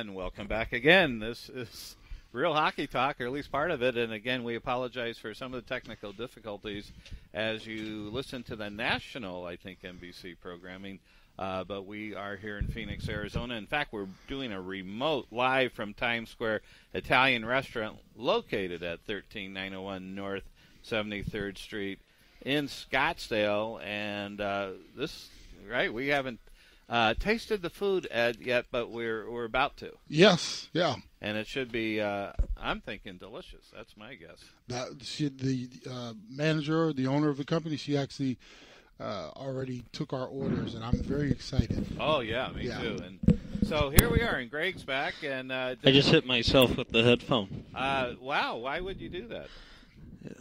And welcome back again. This is Real Hockey Talk, or at least part of it. And again, we apologize for some of the technical difficulties as you listen to the national, I think, NBC programming. But we are here in Phoenix, Arizona. In fact, we're doing a remote live from Times Square Italian restaurant located at 13901 North 73rd Street in Scottsdale. And we haven't tasted the food yet, but we're about to. Yes, yeah. And it should be, I'm thinking, delicious. That's my guess. The manager, the owner of the company, she actually already took our orders, and I'm very excited. Oh, yeah, me too. And so here we are, and Greg's back. And I just hit myself with the headphone. Wow, why would you do that? Yeah.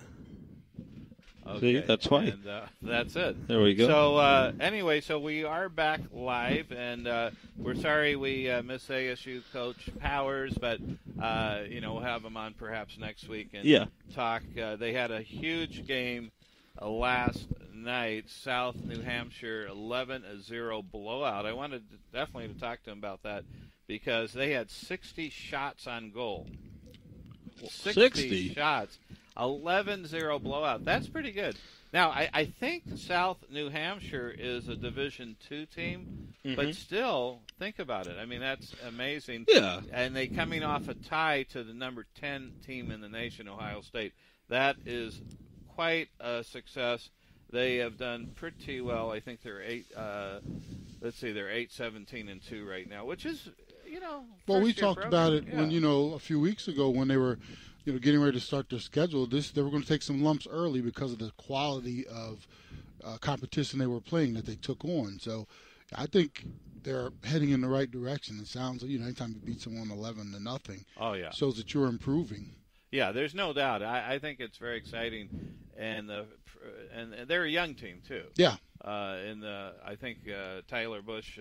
Okay. See, that's why. And that's it. There we go. So anyway, so we are back live, and we're sorry we missed ASU Coach Powers, but we'll have him on perhaps next week and talk. They had a huge game last night, South New Hampshire 11-0 blowout. I wanted definitely to talk to him about that because they had 60 shots on goal. 60 shots. 11-0 blowout. That's pretty good. Now, I think South New Hampshire is a Division II team, but still, think about it. I mean, that's amazing. Yeah. And they coming off a tie to the number 10 team in the nation, Ohio State. That is quite a success. They have done pretty well. I think they're 8-17-2 right now, which is, Well, we talked about it when, a few weeks ago when they were getting ready to start their schedule. They were going to take some lumps early because of the quality of competition they were playing that they took on. So I think they're heading in the right direction. It sounds, anytime you beat someone 11-0, shows that you're improving. Yeah, there's no doubt. I think it's very exciting, and they're a young team too. Yeah. I think Tyler Bush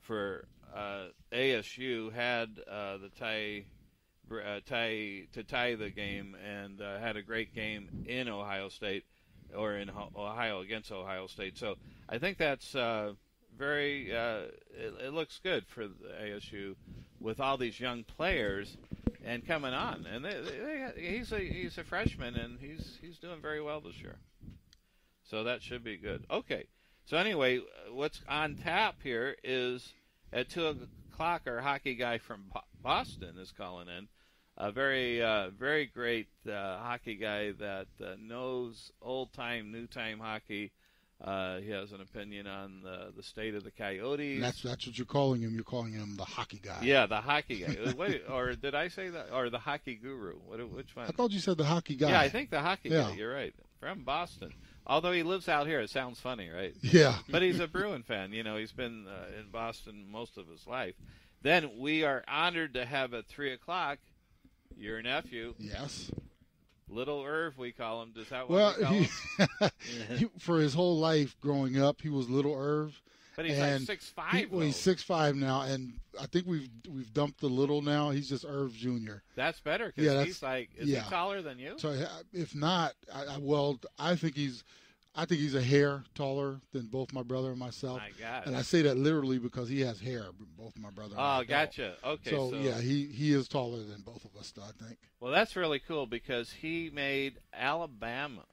for ASU had the tie the game and had a great game in Ohio State or in Ohio against Ohio State. So I think that's very. It looks good for the ASU with all these young players and coming on. And he's a freshman and he's doing very well this year. So that should be good. Okay. So anyway, what's on tap here is at 2:00, our hockey guy from Boston is calling in. A very, very great hockey guy that knows old-time, new-time hockey. He has an opinion on the state of the Coyotes. And that's what you're calling him. You're calling him the hockey guy. Yeah, the hockey guy. Wait, or did I say that? Or the hockey guru? Which one? I thought you said the hockey guy. Yeah, I think the hockey guy. You're right. From Boston. Although he lives out here, it sounds funny, right? Yeah. But he's a Bruin fan. He's been in Boston most of his life. Then we are honored to have at 3:00 your nephew. Yes. Little Irv, we call him. Is that what we call him? For his whole life growing up, he was Little Irv. But he's like 6'5". He's 6'5" now, and I think we've dumped the little now. He's just Irv Jr. That's better because he's like, is he taller than you? So if not, I think he's a hair taller than both my brother and myself. My God. And I say that literally because he has hair, both my brother and I. Oh, gotcha. Okay. So yeah, he is taller than both of us, I think. Well, that's really cool because he made Alabama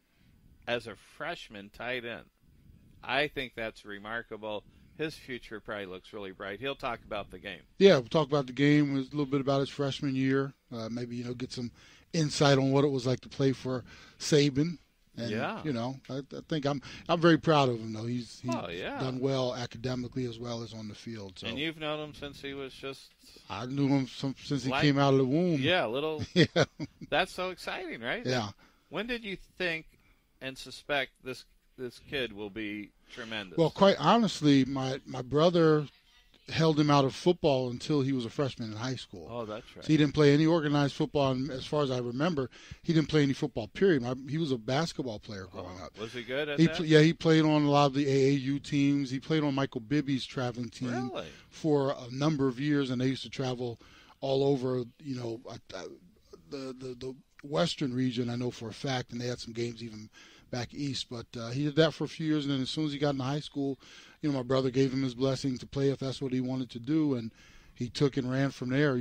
as a freshman tight end. I think that's remarkable. His future probably looks really bright. He'll talk about the game. Yeah, we'll talk about the game, a little bit about his freshman year, maybe get some insight on what it was like to play for Saban. And, I think I'm very proud of him, though. He's done well academically as well as on the field. So. And you've known him since he was just... I knew him since he came out of the womb. Yeah, little... Yeah. That's so exciting, right? Yeah. When did you think and suspect this kid will be tremendous? Well, quite honestly, my brother held him out of football until he was a freshman in high school. Oh, that's right. So he didn't play any organized football, and as far as I remember, he didn't play any football, period. He was a basketball player growing up. Was he good at that? He played on a lot of the AAU teams. He played on Michael Bibby's traveling team for a number of years, and they used to travel all over, the western region, I know for a fact, and they had some games even back east. But he did that for a few years, and then as soon as he got into high school, my brother gave him his blessing to play if that's what he wanted to do, and he took and ran from there.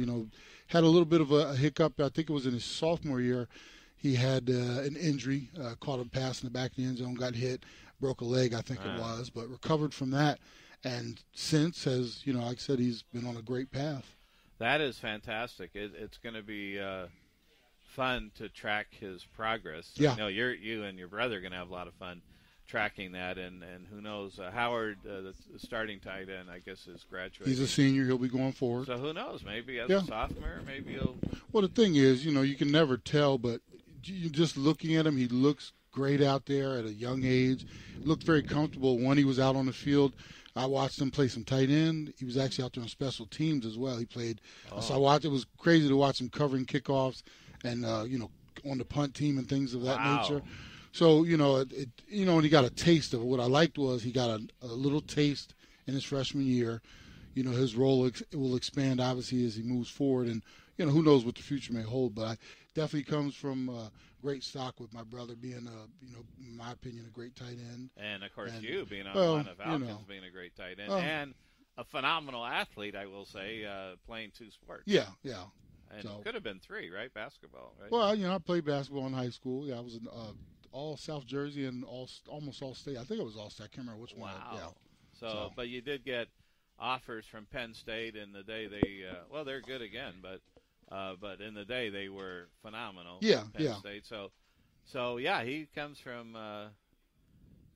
Had a little bit of a hiccup. I think it was in his sophomore year. He had an injury, caught a pass in the back of the end zone, got hit, broke a leg, I think it was, but recovered from that. And since, as like I said, he's been on a great path. That is fantastic. It's going to be fun to track his progress. Yeah. I know you and your brother are going to have a lot of fun tracking that, and who knows, Howard, the starting tight end, I guess, is graduating. He's a senior. He'll be going forward. So who knows? Maybe as a sophomore, maybe he'll... Well, the thing is, you can never tell, but you just looking at him, he looks great out there at a young age. Looked very comfortable when he was out on the field. I watched him play some tight end. He was actually out there on special teams as well. He played. So I watched. It was crazy to watch him covering kickoffs and, on the punt team and things of that nature. So, and he got a taste of it. What I liked was he got a little taste in his freshman year. His role will expand, obviously, as he moves forward. And, who knows what the future may hold. But I definitely comes from great stock with my brother being, in my opinion, a great tight end. And, of course, you being on the line of Falcons, being a great tight end. And a phenomenal athlete, I will say, playing two sports. Yeah. And it could have been three, right? Basketball, right? Well, I played basketball in high school. Yeah, I was in all South Jersey and almost all state. I think it was all state. I can't remember which one. Wow. So, but you did get offers from Penn State in the day they they're good again, but in the day they were phenomenal. Yeah, Penn State. So he comes from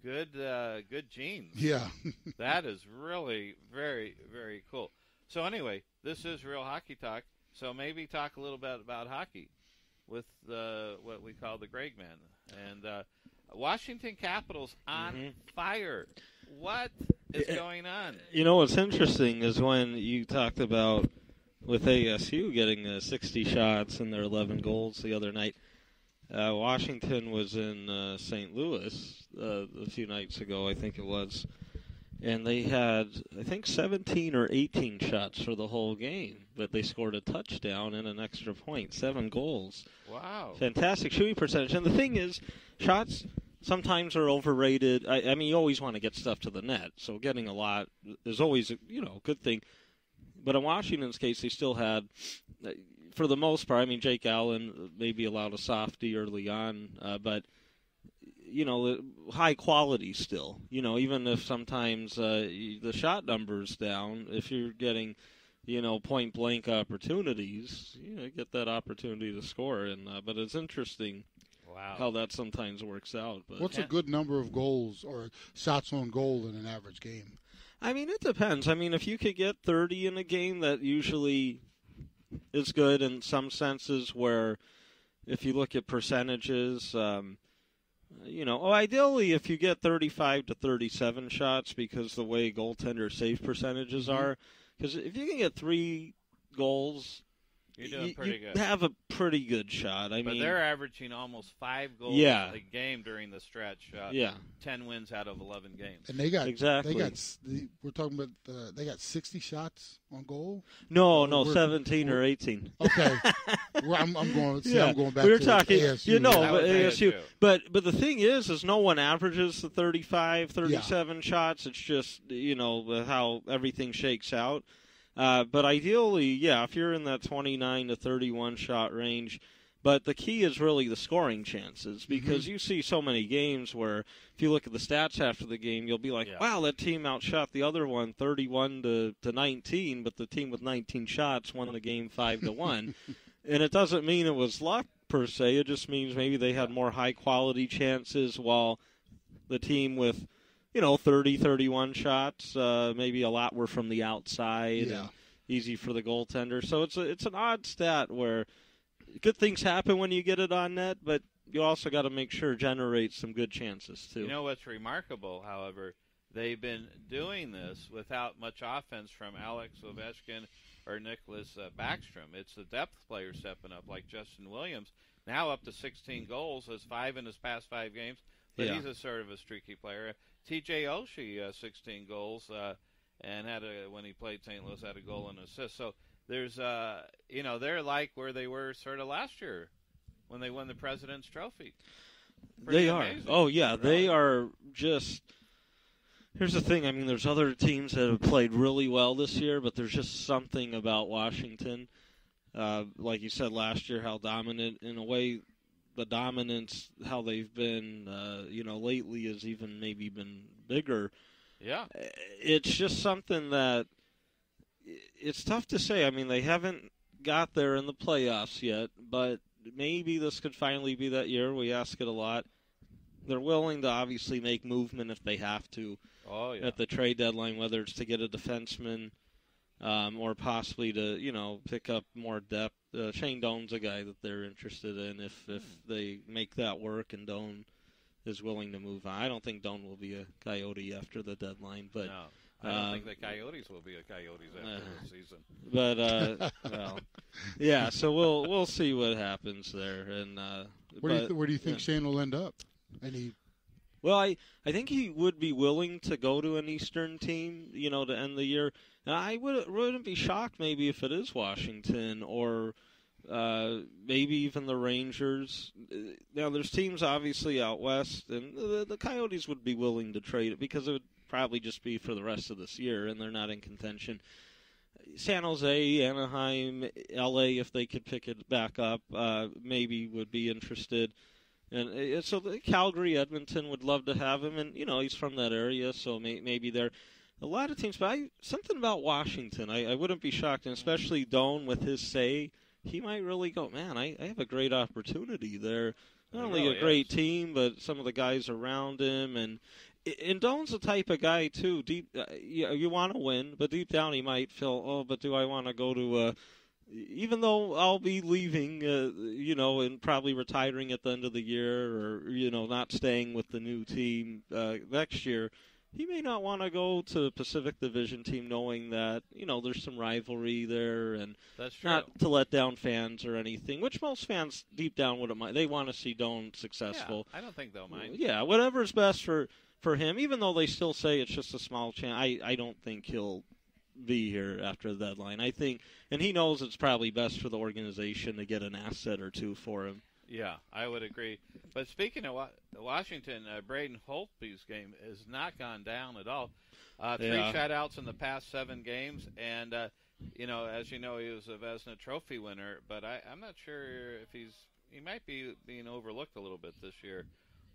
good genes. Yeah. That is really very, very cool. So anyway, this is Real Hockey Talk. So maybe talk a little bit about hockey with what we call the Greg Man. And Washington Capitals on fire. What is going on? What's interesting is when you talked about with ASU getting 60 shots and their 11 goals the other night. Washington was in St. Louis a few nights ago, I think it was. And they had, I think, 17 or 18 shots for the whole game, but they scored a touchdown and an extra point, 7 goals. Wow. Fantastic shooting percentage. And the thing is, shots sometimes are overrated. I mean, you always want to get stuff to the net, so getting a lot is always, a good thing. But in Washington's case, they still had, for the most part, I mean, Jake Allen maybe allowed a softie early on, but high quality still. Even if sometimes the shot number's down, if you're getting, point blank opportunities, get that opportunity to score. And but it's interesting how that sometimes works out. But what's a good number of goals or shots on goal in an average game? I mean, it depends. I mean, if you could get 30 in a game, that usually is good in some senses. Where if you look at percentages. Ideally if you get 35 to 37 shots because the way goaltender save percentages are, because if you can get 3 goals, you're doing pretty good. Have a pretty good shot. I mean, they're averaging almost 5 goals a game during the stretch. 10 wins out of 11 games. And they got exactly. We're talking about they got 60 shots on goal. No, 17 or 18. Okay, I'm going. I'm going back. We were to talking, ASU. But ASU. But the thing is no one averages the 35, 37 shots. It's just how everything shakes out. But ideally, if you're in that 29 to 31 shot range, but the key is really the scoring chances because you see so many games where if you look at the stats after the game, you'll be like, wow, that team outshot the other one 31 to 19, but the team with 19 shots won the game 5-1. And it doesn't mean it was luck per se. It just means maybe they had more high quality chances while the team with 30, 31 shots. Maybe a lot were from the outside and easy for the goaltender. So it's an odd stat where good things happen when you get it on net, but you also got to make sure it generates some good chances too. What's remarkable, however, they've been doing this without much offense from Alex Ovechkin or Nicholas Backstrom. It's the depth players stepping up, like Justin Williams, now up to 16 goals, has 5 in his past 5 games, but he's a sort of a streaky player. T.J. Oshie, 16 goals, and when he played St. Louis, had a goal and assist. So there's, they're like where they were sort of last year when they won the President's Trophy. They are. Oh, yeah. Really. They are just, Here's the thing. I mean, there's other teams that have played really well this year, but there's just something about Washington. Like you said last year, how dominant, in a way, the dominance, how they've been, lately has even maybe been bigger. Yeah. It's just something that it's tough to say. I mean, they haven't got there in the playoffs yet, but maybe this could finally be that year. We ask it a lot. They're willing to obviously make movement if they have to at the trade deadline, whether it's to get a defenseman or possibly to, pick up more depth. Shane Doan's a guy that they're interested in if they make that work and Doan is willing to move on. I don't think Doan will be a Coyote after the deadline, but no, I don't think the Coyotes will be a Coyotes after the season. But yeah. So we'll see what happens there. And where do you think Shane will end up? Well, I think he would be willing to go to an Eastern team, to end the year. And I wouldn't be shocked maybe if it is Washington or maybe even the Rangers. Now, there's teams obviously out west, and the Coyotes would be willing to trade it because it would probably just be for the rest of this year, and they're not in contention. San Jose, Anaheim, L.A., if they could pick it back up, maybe would be interested. And so Calgary, Edmonton would love to have him, and he's from that area, so maybe there. A lot of teams, but something about Washington, I wouldn't be shocked, and especially Doan with his say, he might really go, man, I have a great opportunity there. Not only a great team, but some of the guys around him, and Doan's the type of guy too. Deep, you want to win, but deep down he might feel, but do I want to go to even though I'll be leaving, and probably retiring at the end of the year or, not staying with the new team next year, he may not want to go to the Pacific Division team knowing that, there's some rivalry there and that's true. Not to let down fans or anything, which most fans deep down wouldn't mind. They want to see Doan successful. Yeah, I don't think they'll mind. Yeah, whatever's best for him, even though they still say it's just a small chance, I don't think he'll be here after the deadline. I think, and he knows it's probably best for the organization to get an asset or two for him. Yeah, I would agree. But speaking of Washington, Braden Holtby's game has not gone down at all. 3 shutouts in the past 7 games, and as you know, he was a Vezina Trophy winner. But I'm not sure if he might be being overlooked a little bit this year.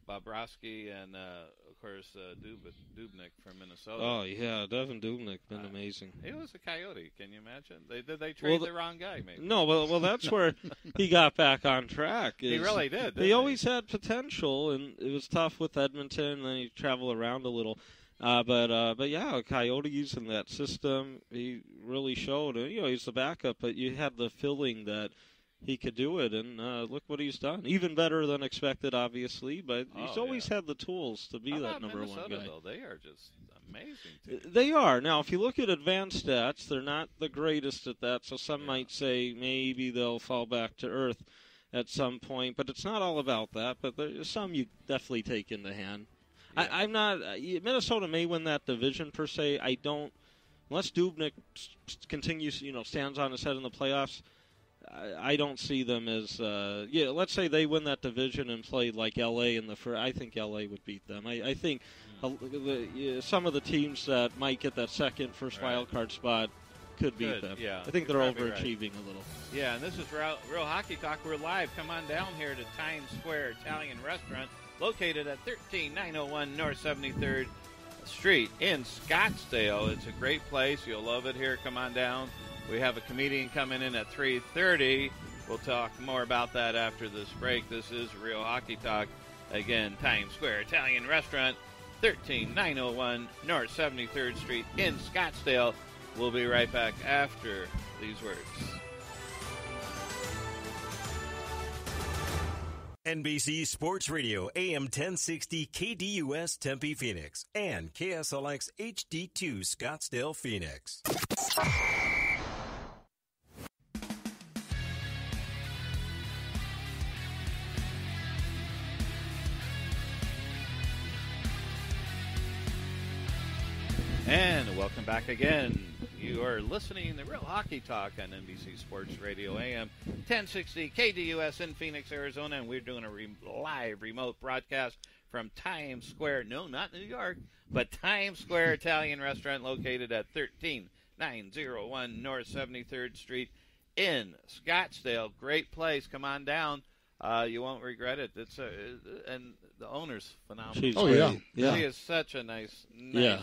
Bobrovsky and, of course, Dubnyk from Minnesota. Oh, yeah, Devin Dubnyk been amazing. He was a Coyote. Can you imagine? They trade the wrong guy, maybe? No, well, that's where he got back on track. He really did. He always had potential, and it was tough with Edmonton, and then he traveled around a little. But yeah, Coyotes in that system, he really showed. He's the backup, but you had the feeling that he could do it, and look what he's done. Even better than expected, obviously, but he's always had the tools to be that number Minnesota, 1 guy. Though? They are just amazing. They are. Now, if you look at advanced stats, they're not the greatest at that, so some might say maybe they'll fall back to earth at some point, but it's not all about that, but there's some you definitely take in the hand. Yeah. I'm not Minnesota may win that division, per se. I don't, unless Dubnyk continues, stands on his head in the playoffs, I don't see them as let's say they win that division and play like L.A. in the first. I think L.A. would beat them. I think some of the teams that might get that first wild card spot could beat them. Yeah, I think they're overachieving a little. Yeah, and this is Real Hockey Talk. We're live. Come on down here to Times Square Italian Restaurant, located at 13901 North 73rd Street in Scottsdale. It's a great place. You'll love it here. Come on down. We have a comedian coming in at 3:30. We'll talk more about that after this break. This is Real Hockey Talk. Again, Times Square Italian Restaurant, 13901 North 73rd Street in Scottsdale. We'll be right back after these words. NBC Sports Radio, AM 1060 KDUS Tempe, Phoenix, and KSLX HD2 Scottsdale, Phoenix. And welcome back again. You are listening to Real Hockey Talk on NBC Sports Radio, AM 1060 KDUS in Phoenix, Arizona, and we're doing a live remote broadcast from Times Square. No, not New York, but Times Square Italian Restaurant located at 13901 North 73rd Street in Scottsdale. Great place. Come on down. You won't regret it. And the owner's phenomenal. She is such a nice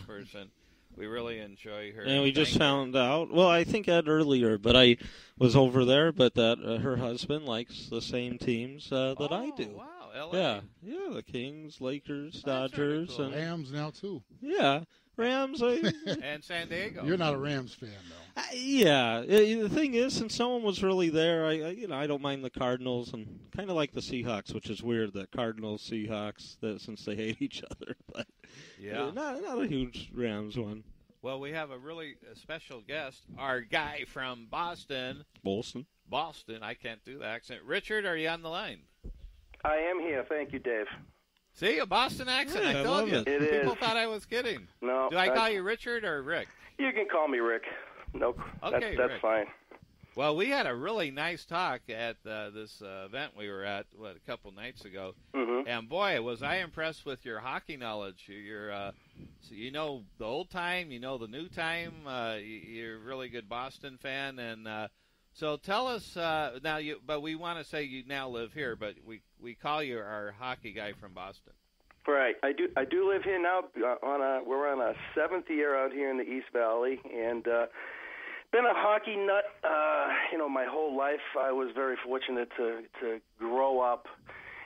person. We really enjoy her. And we just found out, well, I think Ed earlier, but I was over there, but that her husband likes the same teams that I do. Wow, L.A. Yeah, the Kings, Lakers, Dodgers. Really cool. And Rams now, too. Yeah, Rams. And San Diego. You're not a Rams fan, though. The thing is, since someone was really there, I don't mind the Cardinals and kind of like the Seahawks, which is weird that Cardinals, Seahawks, since they hate each other. But not a huge Rams one. Well, we have a really special guest, our guy from Boston. Boston. I can't do the accent. Richard, are you on the line? I am here. Thank you, Dave. See, a Boston accent. Yeah, I told you. People thought I was kidding. No. Do I call you Richard or Rick? You can call me Rick. No, okay, that's Rick. fine. Well, we had a really nice talk at this event we were at a couple nights ago, and boy, was I impressed with your hockey knowledge. So you know the old time, you know the new time. You're a really good Boston fan, and so tell us now. But we want to say you now live here, but we call you our hockey guy from Boston. Right, I do live here now. We're on a 7th year out here in the East Valley, and been a hockey nut. My whole life. I was very fortunate to grow up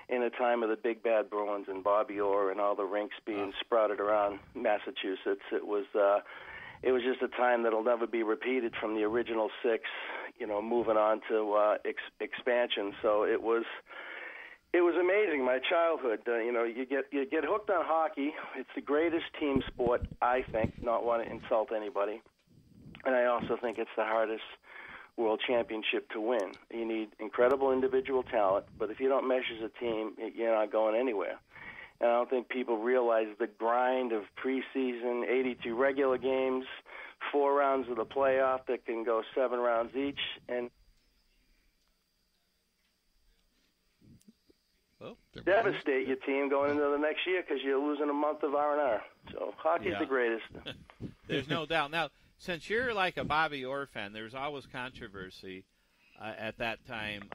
in a time of the Big Bad Bruins and Bobby Orr and all the rinks being sprouted around Massachusetts. It was just a time that'll never be repeated from the original 6. Moving on to expansion. So it was amazing. My childhood. You get hooked on hockey. It's the greatest team sport, I think. Not want to insult anybody, and I also think it's the hardest world championship to win. You need incredible individual talent, but if you don't mesh as a team, you're not going anywhere. And I don't think people realize the grind of preseason, 82 regular games, 4 rounds of the playoff that can go 7 rounds each, and devastate your team going into the next year because you're losing a month of R&R. So hockey's the greatest. There's no doubt. Now, since you're like a Bobby Orr fan, there's always controversy at that time.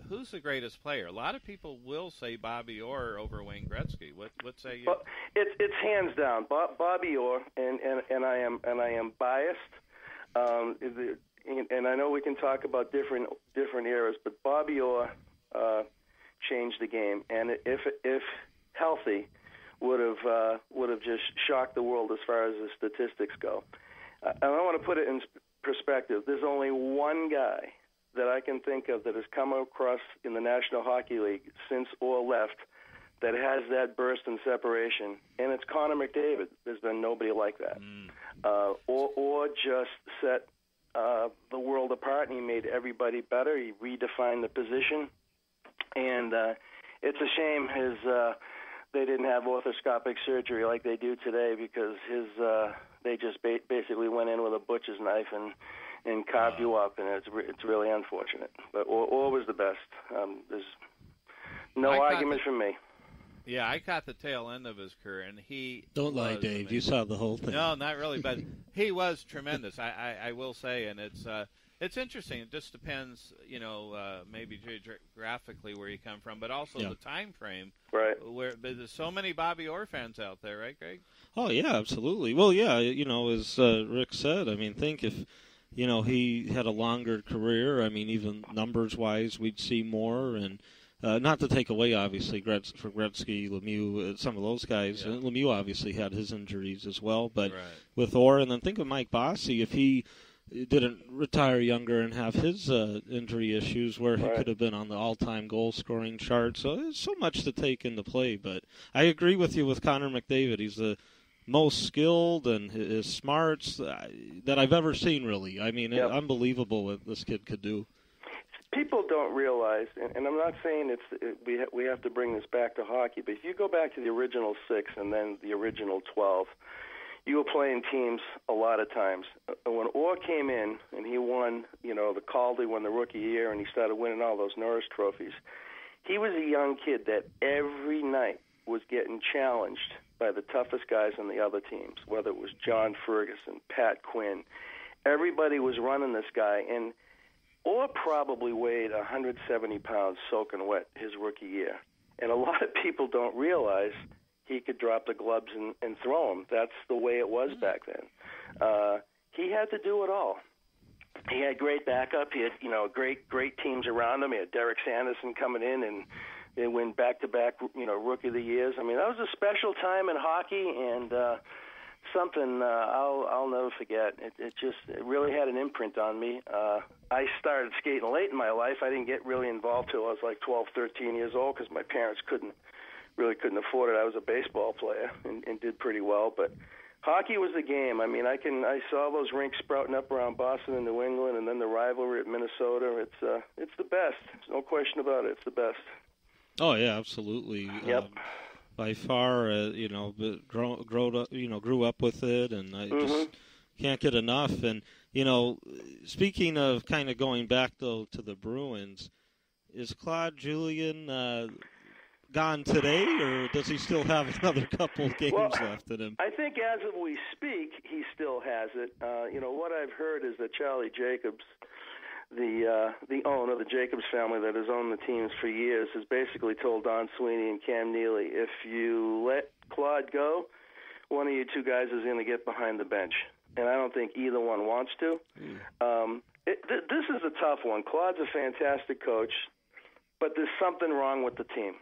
Who's the greatest player? A lot of people will say Bobby Orr over Wayne Gretzky. What say you? Well, it's hands down Bobby Orr, and I am biased. And I know we can talk about different eras, but Bobby Orr changed the game, and if healthy, would have just shocked the world as far as the statistics go. And I want to put it in perspective. There's only one guy that I can think of that has come across in the National Hockey League since Orr left that has that burst and separation, and it's Connor McDavid. There's been nobody like that. Orr just set the world apart, and he made everybody better. He redefined the position, and it's a shame they didn't have arthroscopic surgery like they do today, because they just basically went in with a butcher's knife and carved you up, and it's really unfortunate. But Orr was the best. There's no argument from me. Yeah, I caught the tail end of his career, and he Don't lie, Dave. Amazing. You saw the whole thing. No, not really, but he was tremendous. I will say, and it's interesting. It just depends, maybe geographically where you come from, but also the time frame. Right. Where there's so many Bobby Orr fans out there, right, Greg? Oh yeah, absolutely. Well, yeah, as Rick said, I mean, think if he had a longer career. I mean, even numbers-wise, we'd see more. And not to take away, obviously, for Gretzky, Lemieux, some of those guys. Yeah. Lemieux obviously had his injuries as well. But with Orr, and then think of Mike Bossy, if he didn't retire younger and have his injury issues, where he could have been on the all-time goal-scoring chart. So there's so much to take into play. But I agree with you with Connor McDavid. He's the most skilled, and his smarts that I've ever seen, really. I mean, unbelievable what this kid could do. People don't realize, and I'm not saying we have to bring this back to hockey, but if you go back to the original 6 and then the original 12, you were playing teams a lot of times. When Orr came in and he won, the Calder won the rookie year, and he started winning all those Norris trophies, he was a young kid that every night was getting challenged by the toughest guys on the other teams, whether it was John Ferguson, Pat Quinn. Everybody was running this guy, and Orr probably weighed 170 pounds soaking wet his rookie year. And a lot of people don't realize he could drop the gloves and throw them. That's the way it was back then. He had to do it all. He had great backup. He had, great teams around him. He had Derek Sanderson coming in, and they win back-to-back, Rookie of the Years. I mean, that was a special time in hockey, and something I'll never forget. It really had an imprint on me. I started skating late in my life. I didn't get really involved till I was like 12, 13 years old because my parents couldn't afford it. I was a baseball player and did pretty well, but hockey was the game. I mean, I saw those rinks sprouting up around Boston and New England, and then the rivalry at Minnesota. It's the best. There's no question about it. It's the best. Oh yeah, absolutely. Yep. By far, grew up with it, and I just can't get enough. And speaking of kind of going back though to the Bruins, is Claude Julien gone today, or does he still have another couple games left in him? I think as of we speak, he still has it. What I've heard is that Charlie Jacobs, the owner of the Jacobs family that has owned the teams for years, has basically told Don Sweeney and Cam Neely, if you let Claude go, one of you two guys is going to get behind the bench. And I don't think either one wants to. This is a tough one. Claude's a fantastic coach, but there's something wrong with the team.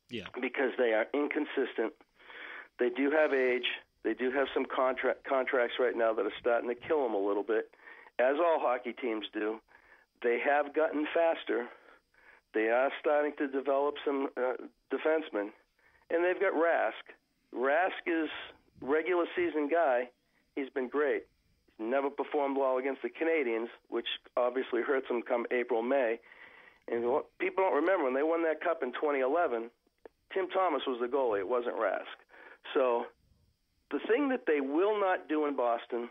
Yeah. Because they are inconsistent. They do have age. They do have some contracts right now that are starting to kill them a little bit, as all hockey teams do. They have gotten faster. They are starting to develop some defensemen. And they've got Rask. Rask is regular season guy. He's been great. He's never performed well against the Canadians, which obviously hurts him come April, May. And people don't remember, when they won that cup in 2011, Tim Thomas was the goalie. It wasn't Rask. So the thing that they will not do in Boston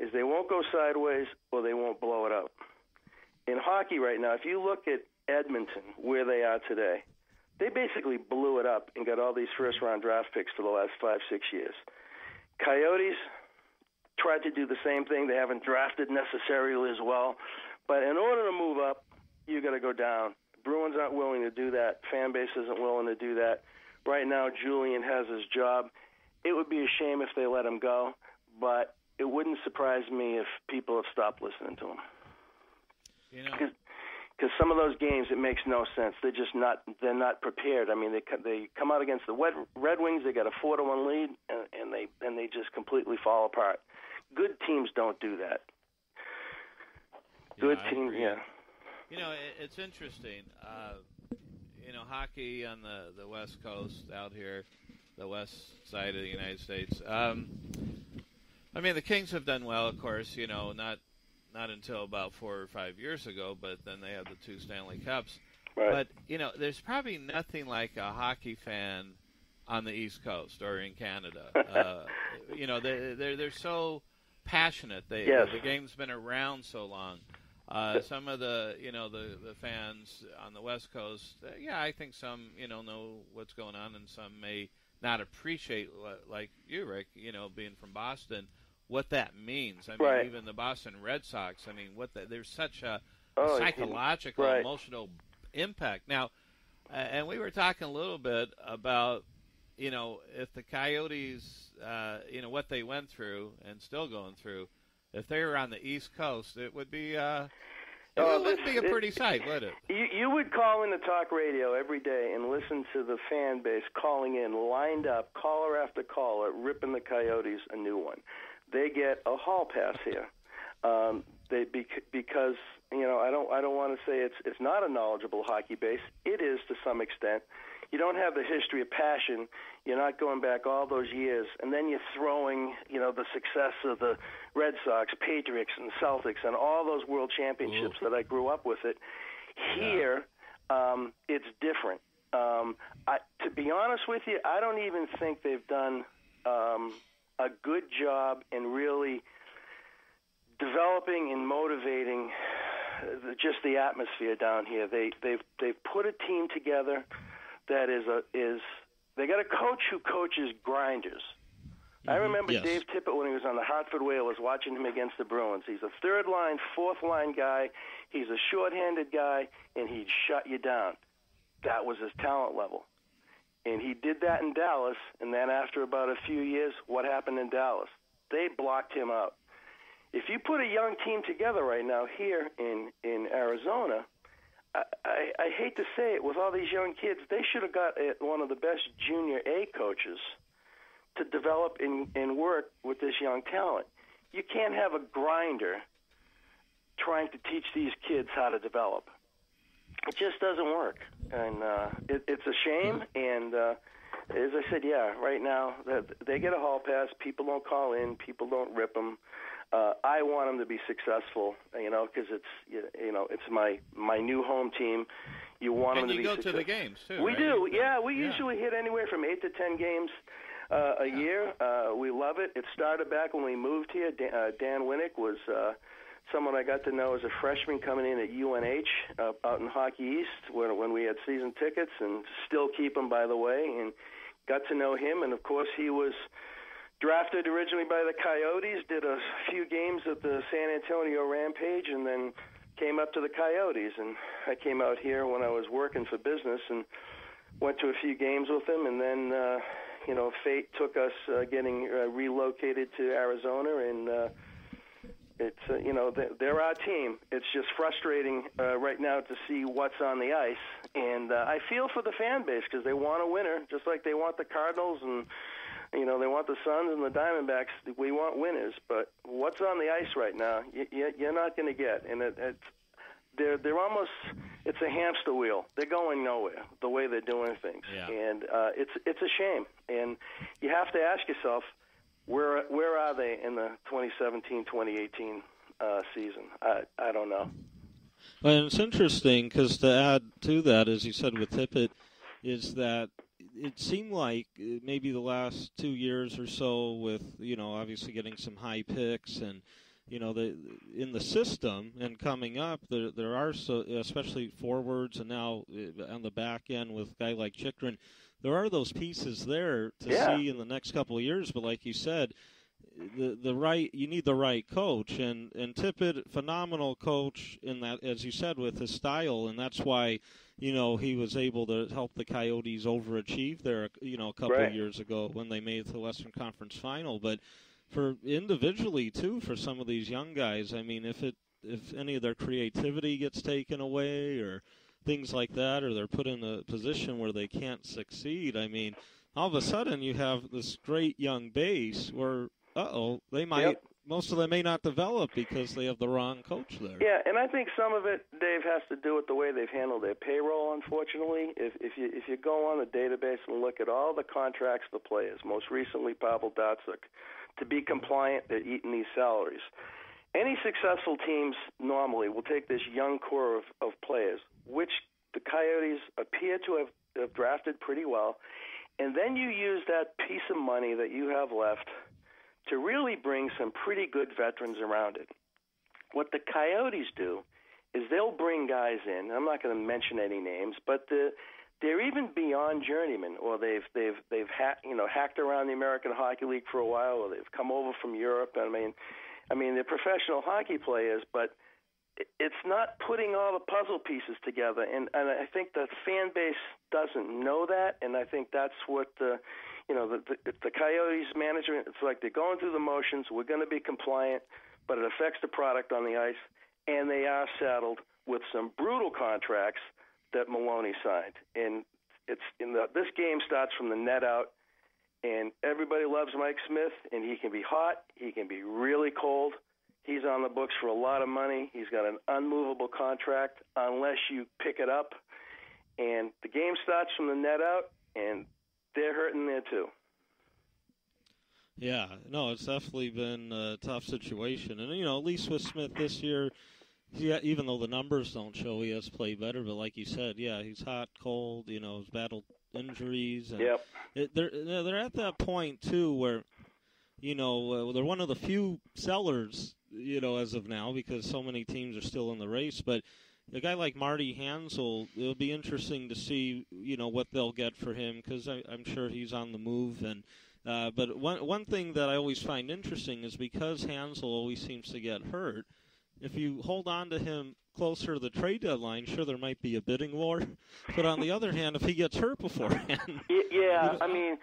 is they won't go sideways or they won't blow it up. In hockey right now, if you look at Edmonton, where they are today, they basically blew it up and got all these first-round draft picks for the last 5-6 years. Coyotes tried to do the same thing. They haven't drafted necessarily as well. But in order to move up, you got to go down. Bruins aren't willing to do that. Fan base isn't willing to do that. Right now, Julien has his job. It would be a shame if they let him go, but it wouldn't surprise me if people have stopped listening to him. Because some of those games, it makes no sense. They're not prepared. I mean, they come out against the Red Wings. They got a 4-1 lead, and they just completely fall apart. Good teams don't do that. Good teams, yeah. It's interesting. Hockey on the West Coast out here, the west side of the United States. The Kings have done well, of course, not until about 4 or 5 years ago, but then they have the 2 Stanley Cups. Right. But, there's probably nothing like a hockey fan on the East Coast or in Canada. They're so passionate. Yes. The game's been around so long. Some of the fans on the West Coast, I think some, know what's going on, and some may not appreciate, like you, Rick, being from Boston, what that means. Right. Even the Boston Red Sox, there's such a psychological, emotional impact. Now, and we were talking a little bit about, if the Coyotes, what they went through and still going through, if they were on the East Coast, it would be it would be a pretty sight, wouldn't it? You would call into talk radio every day and listen to the fan base calling in, lined up, caller after caller, ripping the Coyotes a new one. They get a hall pass here. Because I don't want to say it's not a knowledgeable hockey base. It is to some extent. You don't have the history of passion. You're not going back all those years, and then you're throwing, the success of the Red Sox, Patriots, and Celtics, and all those world championships that I grew up with it. Here, it's different. To be honest with you, I don't even think they've done a good job in really developing and motivating just the atmosphere down here. They've put a team together that is They got a coach who coaches grinders. I remember Dave Tippett when he was on the Hartford Whalers, watching him against the Bruins. He's a third-line, fourth-line guy. He's a short-handed guy, and he'd shut you down. That was his talent level. And he did that in Dallas, and then after about a few years, what happened in Dallas? They blocked him out. If you put a young team together right now here in Arizona, I hate to say it, with all these young kids, they should have got one of the best junior A coaches to develop and work with this young talent. You can't have a grinder trying to teach these kids how to develop. It just doesn't work, and it's a shame. And as I said, right now they get a hall pass. People don't call in. People don't rip them. I want them to be successful, because it's my new home team. You want them to be successful. And you go to the games too. We right? do, yeah. We usually hit anywhere from 8 to 10 games a year. We love it. It started back when we moved here. Dan Winnick was someone I got to know as a freshman coming in at UNH out in Hockey East when we had season tickets, and still keep him, by the way, and got to know him. And, of course, he was drafted originally by the Coyotes, did a few games at the San Antonio Rampage, and then came up to the Coyotes. And I came out here when I was working for business and went to a few games with him, and then fate took us getting relocated to Arizona, and it's they're our team. It's just frustrating right now to see what's on the ice, and I feel for the fan base because they want a winner, just like they want the Cardinals and they want the Suns and the Diamondbacks. We want winners, but what's on the ice right now, you're not going to get, and they're almost, it's a hamster wheel. They're going nowhere the way they're doing things, and it's a shame. And you have to ask yourself, where are they in the 2017-2018 season? I don't know. Well, it's interesting because to add to that, as you said with Tippett, is that it seemed like maybe the last 2 years or so with, obviously getting some high picks and, in the system and coming up, there are, especially forwards and now on the back end with a guy like Chychrun, there are those pieces there to see in the next couple of years. But like you said, you need the right coach, and Tippett, phenomenal coach in that, as you said, with his style, and that's why he was able to help the Coyotes overachieve there a couple of years ago when they made it to the Western Conference Final. But for individually too, for some of these young guys, I mean, if any of their creativity gets taken away or things like that, or they're put in a position where they can't succeed, I mean, all of a sudden you have this great young base where, they might, most of them may not develop because they have the wrong coach there. Yeah, and I think some of it, Dave, has to do with the way they've handled their payroll, unfortunately. If you go on the database and look at all the contracts of the players, most recently Pavel Datsyuk, to be compliant, they're eating these salaries. Any successful teams normally will take this young core of players, which the Coyotes appear to have drafted pretty well, and then you use that piece of money that you have left to really bring some pretty good veterans around it. What the Coyotes do is they'll bring guys in. I'm not going to mention any names, but they're even beyond journeymen, or they've hacked around the American Hockey League for a while, or they've come over from Europe. I mean, they're professional hockey players, but it's not putting all the puzzle pieces together. And I think the fan base doesn't know that, and I think that's what the Coyotes management, it's like they're going through the motions. We're going to be compliant, but it affects the product on the ice, and they are saddled with some brutal contracts that Maloney signed. And this game starts from the net out, and everybody loves Mike Smith, and he can be hot, he can be really cold. He's on the books for a lot of money. He's got an unmovable contract unless you pick it up. And the game starts from the net out, and they're hurting there too. Yeah, no, it's definitely been a tough situation. And, at least with Smith this year, even though the numbers don't show he has played better, but like you said, he's hot, cold, he's battled injuries. And they're at that point, too, where, they're one of the few sellers, as of now, because so many teams are still in the race. But, a guy like Marty Hansel, it'll be interesting to see, what they'll get for him, because I'm sure he's on the move. And but one thing that I always find interesting is because Hansel always seems to get hurt, if you hold on to him closer to the trade deadline, sure, there might be a bidding war. But on the other hand, if he gets hurt beforehand... Yeah, I mean,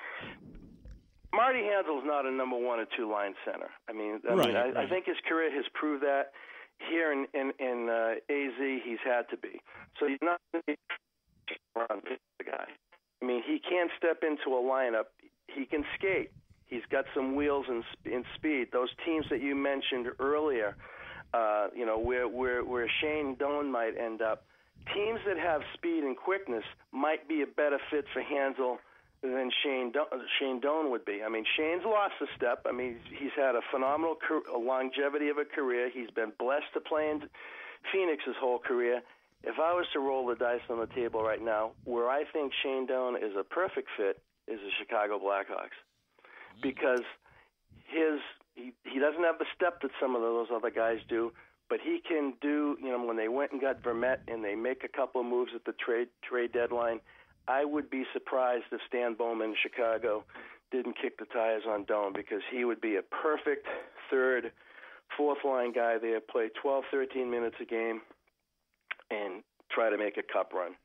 Marty Hansel's not a number 1 or 2 line center. I think his career has proved that. Here in AZ, he's had to be. So he's not going to be around the guy. I mean, he can't step into a lineup. He can skate. He's got some wheels and speed. Those teams that you mentioned earlier, where Shane Doan might end up, teams that have speed and quickness might be a better fit for Hansel than Shane Doan would be. I mean, Shane's lost a step. I mean, he's had a phenomenal longevity of a career. He's been blessed to play in Phoenix his whole career. If I was to roll the dice on the table right now, where I think Shane Doan is a perfect fit is the Chicago Blackhawks, because he doesn't have the step that some of those other guys do, but he can do, when they went and got Vermette and they make a couple of moves at the trade deadline, I would be surprised if Stan Bowman in Chicago didn't kick the tires on Doan, because he would be a perfect third, fourth-line guy there, play 12, 13 minutes a game, and try to make a cup run.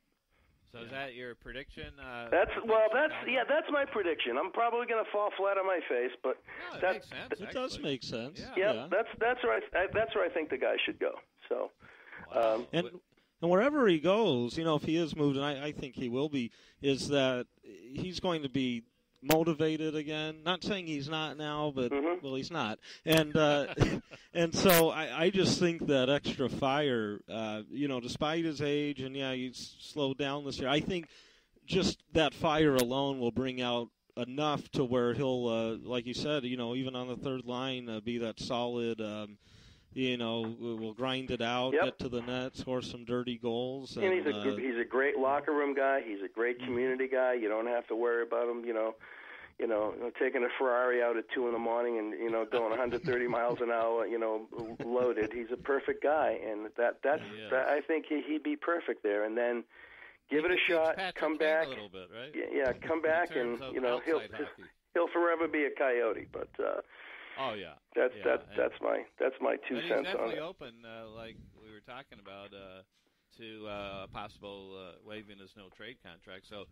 So is that your prediction? That's my prediction. I'm probably going to fall flat on my face, but no, that makes sense. It does make sense. Yeah. That's where I think the guy should go. So, wow. And wherever he goes, if he is moved, and I think he will be, is that he's going to be motivated again. Not saying he's not now, but well, he's not. And and so I just think that extra fire, despite his age, and he's slowed down this year, I think just that fire alone will bring out enough to where he'll, like you said, even on the third line, be that solid. We'll grind it out, get to the net, score some dirty goals. And he's a great locker room guy. He's a great community guy. You don't have to worry about him, taking a Ferrari out at 2 a.m. and, going 130 miles an hour, loaded. He's a perfect guy, and I think he'd be perfect there. And then give it a shot, come back. A little bit, right? Yeah, come back, and, he'll forever be a Coyote, but... Oh yeah, that's my 2 cents on it. He's definitely open, like we were talking about, to possible waiving his no trade contract. So,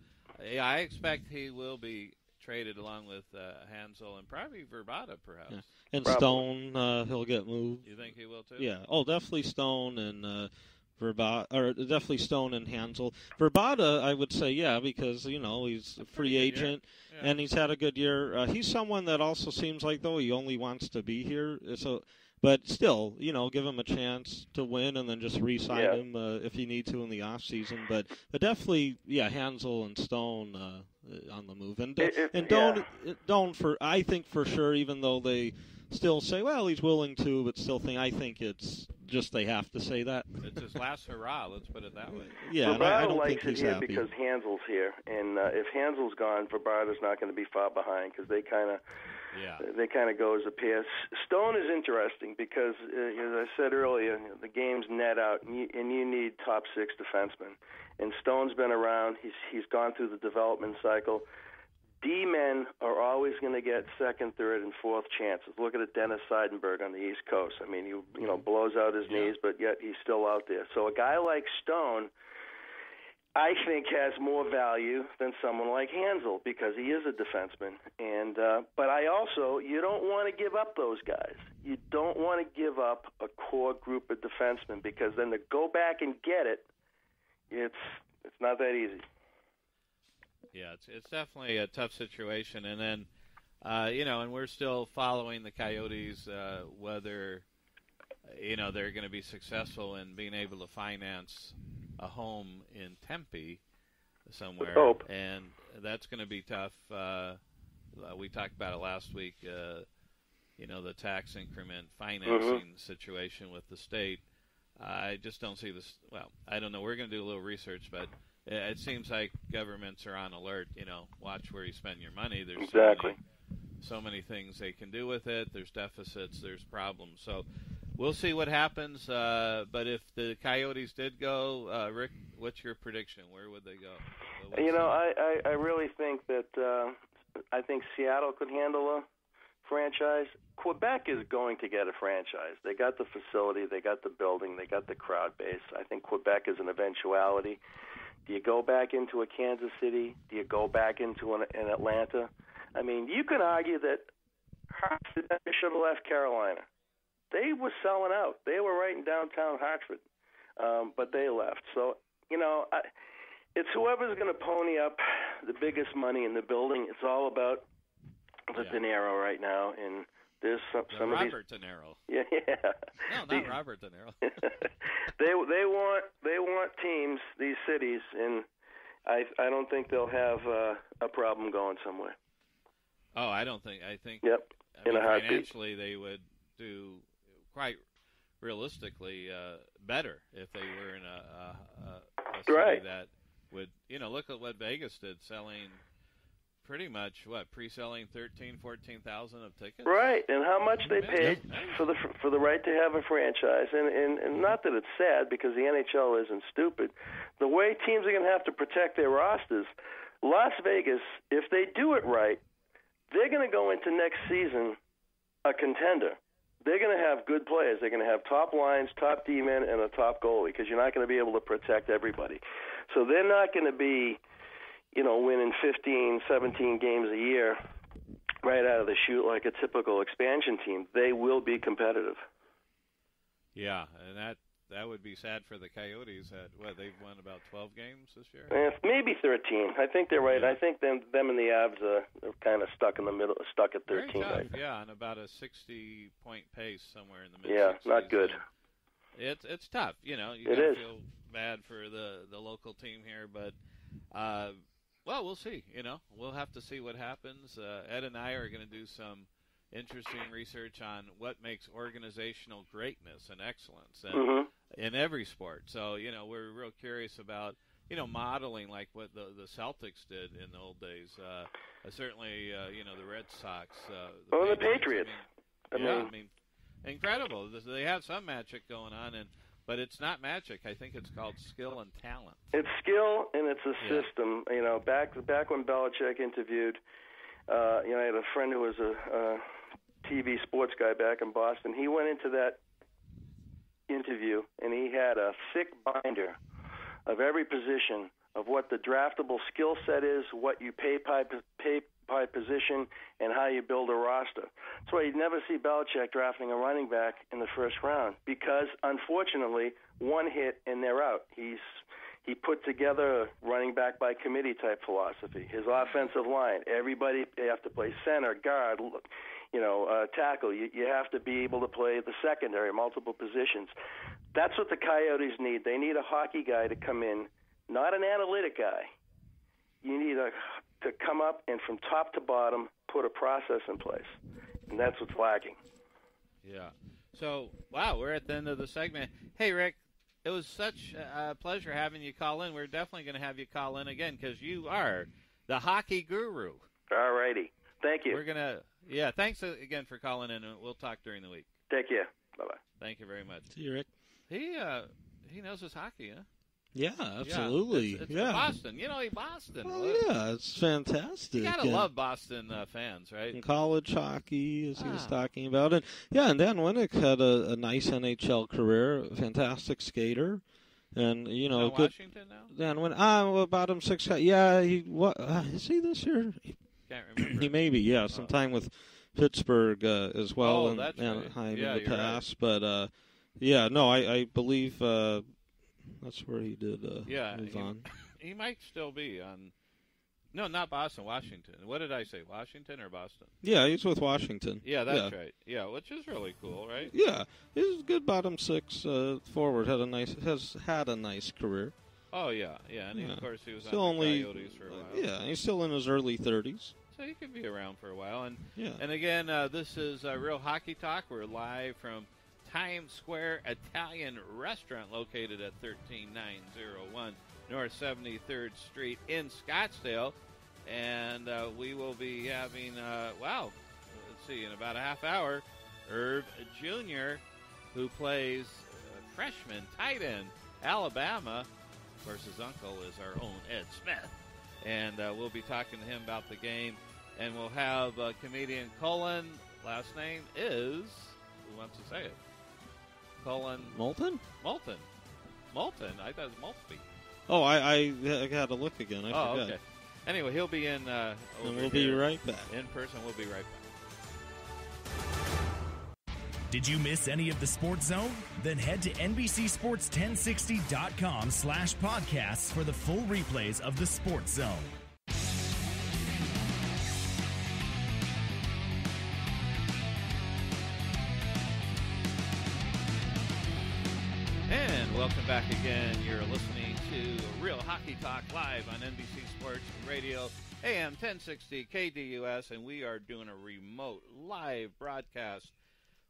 I expect he will be traded along with Hansel and probably Verbata, perhaps. Yeah. And probably. Stone, he'll get moved. You think he will too? Yeah. Oh, definitely Stone and Verbata, or definitely Stone and Hansel. Verbata, I would say, because he's a free agent. And he's had a good year. He's someone that also seems like, though, he only wants to be here. So, but still, give him a chance to win and then just re-sign him if you need to in the off season. But definitely, Hansel and Stone on the move. And don't I think for sure, even though they still say, well, he's willing to, but still I think it's just they have to say that. It's his last hurrah, let's put it that way. Yeah, and I don't think he's happy. Because Hansel's here, and if Hansel's gone, Verbata's not going to be far behind, because they kind of go as a pair. Stone is interesting because, as I said earlier, the game's net out, and you need top 6 defensemen. And Stone's been around. He's gone through the development cycle. D-men are always going to get second, third, and fourth chances. Look at Dennis Seidenberg on the East Coast. I mean, he blows out his knees, but yet he's still out there. So a guy like Stone, I think, has more value than someone like Hansel, because he is a defenseman. And but you don't want to give up those guys. You don't want to give up a core group of defensemen, because then to go back and get it, it's not that easy. Yeah, it's definitely a tough situation. And then, and we're still following the Coyotes, whether, they're going to be successful in being able to finance a home in Tempe somewhere. Hope. And that's going to be tough. We talked about it last week, the tax increment financing situation with the state. I just don't see this. Well, I don't know. We're going to do a little research, but it seems like governments are on alert. Watch where you spend your money. There's so many things they can do with it. There's deficits. There's problems. So we'll see what happens. But if the Coyotes did go, Rick, what's your prediction? Where would they go? I really think that I think Seattle could handle a franchise. Quebec is going to get a franchise. They got the facility, they got the building, they got the crowd base. I think Quebec is an eventuality. Do you go back into a Kansas City? Do you go back into an Atlanta? I mean, you can argue that Hartford should have left Carolina. They were selling out. They were right in downtown Hartford, but they left. So, it's whoever's going to pony up the biggest money in the building. It's all about the dinero right now, and there's some of these. Robert De Niro. Yeah. No, not Robert De Niro. They want teams, these cities, and I don't think they'll have a problem going somewhere. Oh, I don't think. I think. Yep. Financially, they would do quite realistically better if they were in a city that would, look at what Vegas did, selling pretty much pre-selling 14,000 of tickets. Right, and how much they paid for the right to have a franchise, and not that it's sad because the NHL isn't stupid. The way teams are going to have to protect their rosters, Las Vegas, if they do it right, they're going to go into next season a contender. They're going to have good players. They're going to have top lines, top D-men, and a top goalie because you're not going to be able to protect everybody. So they're not going to be, winning 15, 17 games a year right out of the chute like a typical expansion team. They will be competitive. Yeah, and that would be sad for the Coyotes. They've won about 12 games this year? Maybe 13. I think they're right. Yeah. I think them and the Avs are kind of stuck in the middle, stuck at 13. Very tough, right? Yeah, on about a 60-point pace somewhere in the mid-60s. Yeah, not good. It's tough. You feel bad for the local team here, but we'll see. We'll have to see what happens. Ed and I are going to do some interesting research on what makes organizational greatness and excellence in every sport. So, we're real curious about, modeling like what the Celtics did in the old days. Certainly, the Red Sox. The Patriots. I mean, incredible. They have some magic going on, but it's not magic. I think it's called skill and talent. It's skill, and it's a system. Back when Belichick interviewed, I had a friend who was a TV sports guy back in Boston. He went into that interview, and he had a thick binder of every position of what the draftable skill set is, what you pay by position, and how you build a roster. That's why you'd never see Belichick drafting a running back in the first round because, unfortunately, one hit and they're out. He put together a running back by committee type philosophy. His offensive line, everybody they have to play center, guard, tackle. You have to be able to play the secondary, multiple positions. That's what the Coyotes need. They need a hockey guy to come in, not an analytic guy. You need to come up and from top to bottom put a process in place, and that's what's lacking. Yeah. So, we're at the end of the segment. Hey, Rick, it was such a pleasure having you call in. We're definitely going to have you call in again because you are the hockey guru. All righty. Thank you. We're going to, thanks again for calling in, and we'll talk during the week. Take care. Bye-bye. Thank you very much. See you, Rick. He knows his hockey, huh? Yeah, absolutely. It's Boston. Boston. Oh, yeah, it's fantastic. You got to love Boston fans, right? And college hockey, as he was talking about. And Dan Winnick had a nice NHL career, a fantastic skater. And, good. Washington now? Dan Winnick, bottom six. Yeah, is he this year? Can't remember. He may be, sometime with Pittsburgh as well. And Anaheim in the past. Right. But, I believe that's where he did move on. He might still be on. No, not Boston, Washington. What did I say, Washington or Boston? Yeah, he's with Washington. Yeah, that's right. Yeah, which is really cool, right? Yeah, he's a good bottom six forward. Has had a nice career. Oh, yeah. And of course he was on the Coyotes for a while. Yeah, he's still in his early 30s. So he could be around for a while. And again, this is Real Hockey Talk. We're live from Times Square Italian Restaurant located at 13901 North 73rd Street in Scottsdale. And we will be having, in about a half hour, Irv Jr. who plays freshman tight end, Alabama. Of course, his uncle is our own Ed Smith. And we'll be talking to him about the game. And we'll have comedian Collin, last name is, who wants to say it? Collin Moulton? Moulton. I thought it was Maltby. Oh, I got to look again. I forgot. Okay. Anyway, he'll be in and we'll be right back. In person, we'll be right back. Did you miss any of the Sports Zone? Then head to NBCSports1060.com/podcasts for the full replays of the Sports Zone. And welcome back again. You're listening to Real Hockey Talk live on NBC Sports Radio, AM 1060 KDUS, and we are doing a remote live broadcast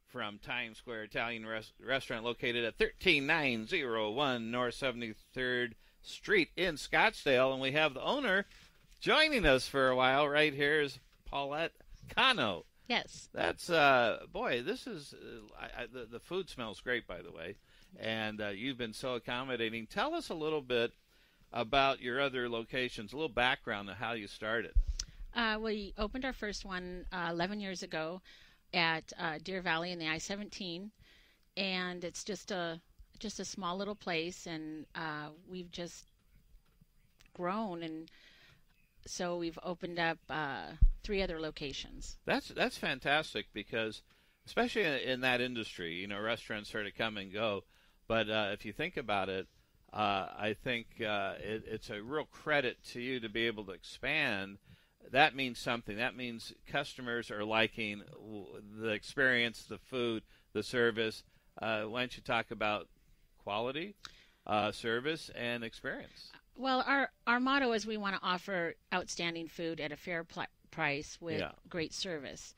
from Times Square Italian Restaurant located at 13901 North 73rd Street in Scottsdale. And we have the owner joining us for a while. Right here is Paulette Cano. Yes. That's, boy, this is, the food smells great, by the way. And you've been so accommodating. Tell us a little bit about your other locations, a little background of how you started. We opened our first one 11 years ago at Deer Valley in the I-17, and it's just a small little place, and we've just grown, and so we've opened up 3 other locations. That's fantastic, because especially in that industry, you know, restaurants sort of come and go, but if you think about it, I think it's a real credit to you to be able to expand. That means something. That means customers are liking the experience, the food, the service. Why don't you talk about quality, service, and experience? Well, our motto is we want to offer outstanding food at a fair price with great service.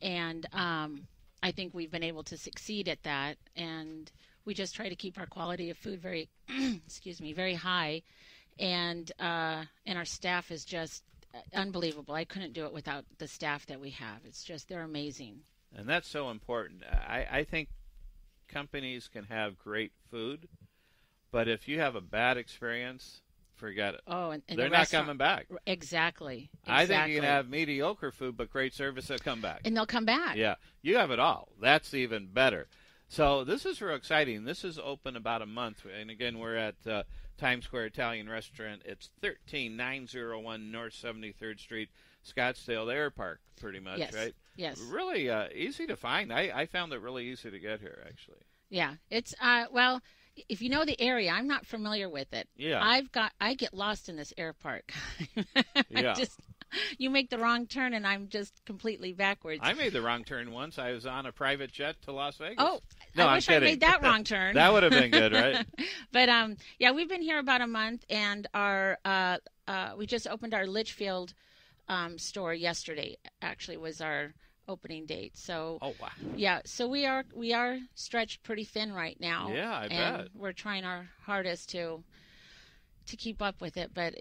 And I think we've been able to succeed at that. And we just try to keep our quality of food very, very high. And our staff is just unbelievable. I couldn't do it without the staff that we have. It's just, they're amazing. And that's so important. I think companies can have great food, but if you have a bad experience, forget it. Oh, and they're not coming back. Exactly. I think you can have mediocre food, but great service, they'll come back. And they'll come back. Yeah. You have it all. That's even better. So this is real exciting. This is open about a month. And again, we're at Times Square Italian Restaurant. It's 13901 North 73rd Street, Scottsdale Air Park, pretty much, yes. right? Yes. Really easy to find. I found it really easy to get here, actually. Yeah. It's, well, if you know the area, I'm not familiar with it. Yeah. I get lost in this air park. Yeah. You make the wrong turn, and I'm just completely backwards. I made the wrong turn once. I was on a private jet to Las Vegas. Oh, no, I wish I made that wrong turn. That would have been good, right? But yeah, we've been here about a month, and our we just opened our Litchfield store yesterday. Actually, was our opening date. So, oh wow, yeah. So we are stretched pretty thin right now. Yeah, I and bet. We're trying our hardest to keep up with it, but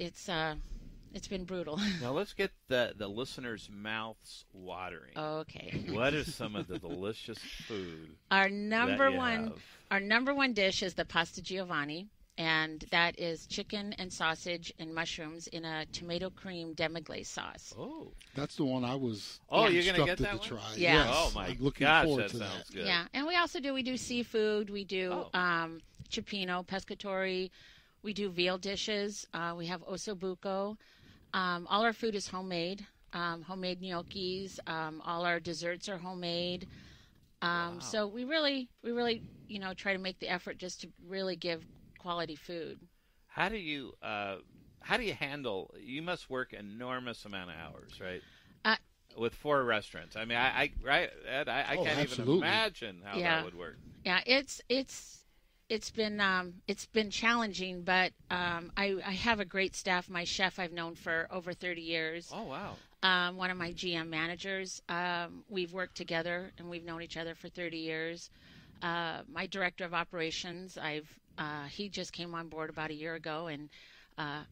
it's been brutal. Now let's get the listeners' mouths watering. Okay. What is some of the delicious food? Our number one dish is the pasta Giovanni, and that is chicken and sausage and mushrooms in a tomato cream demi-glace sauce. Oh, that's the one I was. Oh, you're gonna get that to one? try. Yeah. Yes. Oh my I'm looking gosh, forward that to sounds good. Yeah, and we do seafood. We do cioppino, pescatori. We do veal dishes. We have ossobuco. All our food is homemade. Homemade gnocchis. All our desserts are homemade. Wow. So we really, try to make the effort just to really give quality food. How do you handle? You must work enormous amount of hours, right? With 4 restaurants. I mean, I can't even imagine how that would work. Yeah, it's been challenging, but I have a great staff. My chef I've known for over 30 years. Oh wow. One of my GM managers. We've worked together and we've known each other for 30 years. My director of operations, he just came on board about a year ago, and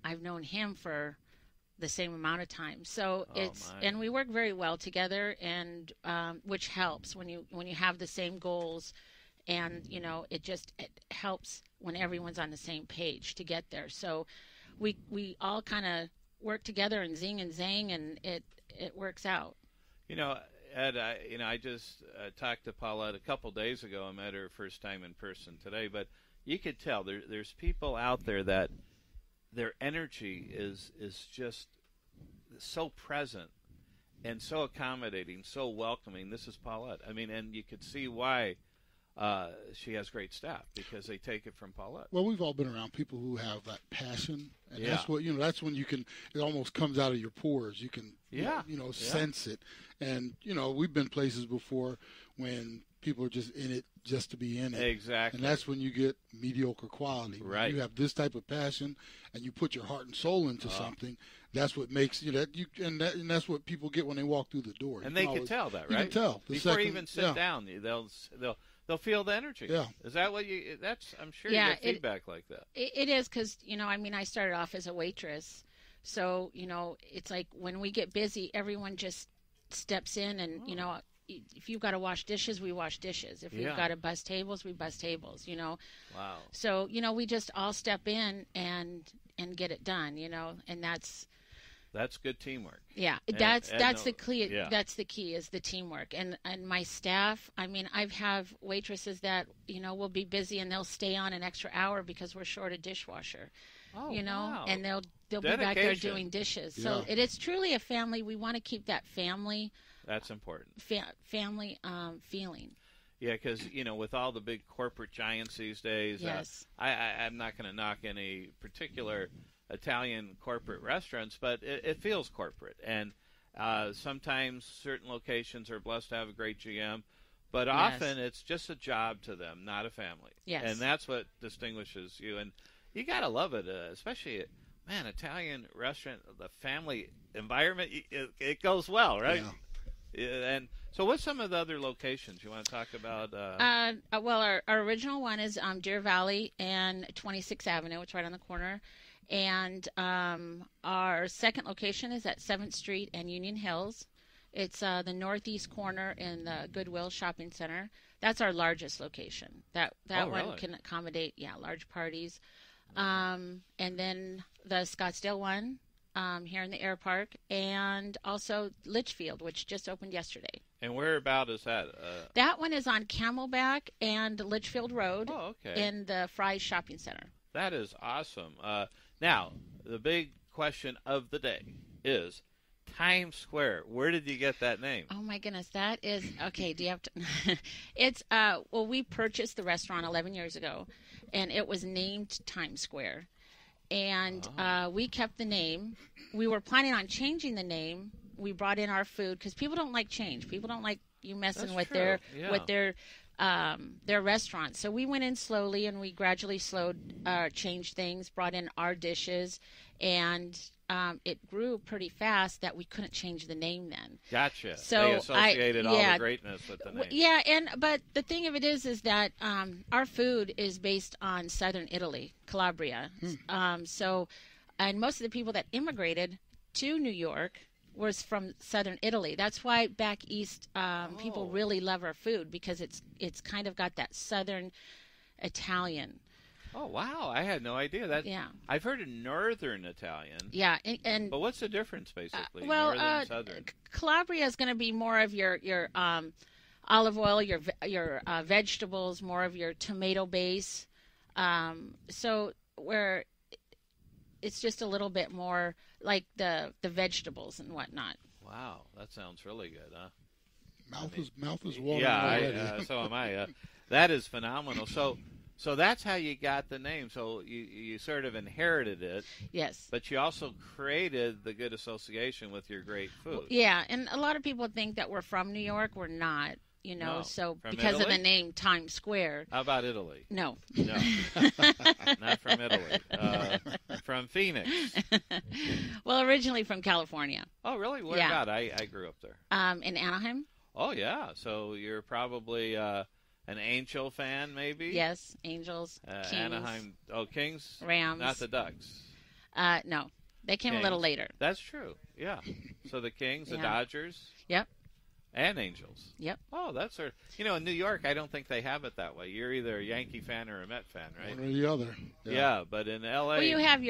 I've known him for the same amount of time. So and we work very well together, and which helps when you have the same goals and it helps when everyone's on the same page to get there. So we all kind of work together and zing and zang, and it works out. Ed, I just talked to Paulette a couple days ago. I met her first time in person today, but you could tell there's people out there that their energy is just so present and so accommodating, so welcoming. This is Paulette. I mean, and you could see why she has great staff, because they take it from Paulette. Well, we've all been around people who have that passion, and that's what that's when it almost comes out of your pores. You can sense it. And we've been places before when people are just in it just to be in it. Exactly. And that's when you get mediocre quality. Right. When you have this type of passion and you put your heart and soul into something, that's what makes and that's what people get when they walk through the door. And they can tell that, right? You can tell. Before you even sit down, they'll feel the energy. Yeah. Is that what you? That's I'm sure you get feedback like that. It is, because I started off as a waitress, so it's like when we get busy, everyone just steps in, and if you've got to wash dishes, we wash dishes. If we've got to bus tables, we bus tables. Wow. So we just all step in and get it done. And that's good teamwork. Yeah, that's the key. Yeah. That's the key, is the teamwork. And my staff, I have waitresses that will be busy and they'll stay on an extra hour because we're short a dishwasher. Oh, wow. And they'll be back there doing dishes. So it is truly a family. We want to keep that family. That's important. Family feeling. Yeah, because with all the big corporate giants these days, yes. I'm not going to knock any particular Italian corporate restaurants, but it feels corporate. And sometimes certain locations are blessed to have a great GM, but often it's just a job to them, not a family. Yes. And that's what distinguishes you. And you got to love it, especially, Italian restaurant, the family environment, it goes well, right? Yeah. And so what's some of the other locations you want to talk about? Well, our original one is Deer Valley and 26th Avenue. It's right on the corner. And our second location is at 7th Street and Union Hills. It's the northeast corner in the Goodwill Shopping Center. That's our largest location. That one really? Can accommodate large parties. And then the Scottsdale one here in the Air Park, and also Litchfield, which just opened yesterday. And where about is that? That one is on Camelback and Litchfield Road. Oh, okay. In the Fry's Shopping Center. That is awesome. Now, the big question of the day is Times Square. Where did you get that name? Oh, my goodness. That is, okay, do you have to? It's, we purchased the restaurant 11 years ago, and it was named Times Square. And we kept the name. We were planning on changing the name. We brought in our food, because people don't like change. People don't like you messing with their restaurant. So we went in slowly, and we gradually changed things, brought in our dishes, and it grew pretty fast that we couldn't change the name then. Gotcha. So they associated all the greatness with the name. Yeah, but the thing of it is that our food is based on southern Italy, Calabria. And most of the people that immigrated to New York was from southern Italy. That's why back east people really love our food, because it's kind of got that southern Italian. Oh, wow. I had no idea that. Yeah. I've heard of northern Italian. Yeah. But what's the difference, basically? Well, northern and southern? Calabria is going to be more of your olive oil, your vegetables, more of your tomato base. So where it's just a little bit more like the vegetables and whatnot. Wow. That sounds really good, huh? Mouth is watering. Yeah, so am I. That is phenomenal. So that's how you got the name. So you sort of inherited it. Yes. But you also created the good association with your great food. Yeah, and a lot of people think that we're from New York. We're not, No. So From because Italy? of the name Times Square. How about Italy? No. No. Not from Italy. From Phoenix. Well, originally from California. Oh, really? Where about? I grew up there. In Anaheim. Oh, yeah. So you're probably... an Angel fan, maybe? Yes, Angels, Kings. Anaheim, Kings? Rams. Not the Ducks. No, they came Kings. a little later. That's true, yeah. So the Kings, the Dodgers. Yep. And Angels. Yep. Oh, that's our. In New York, I don't think they have it that way. You're either a Yankee fan or a Met fan, right? One or the other. Yeah, but in L.A. Well, you have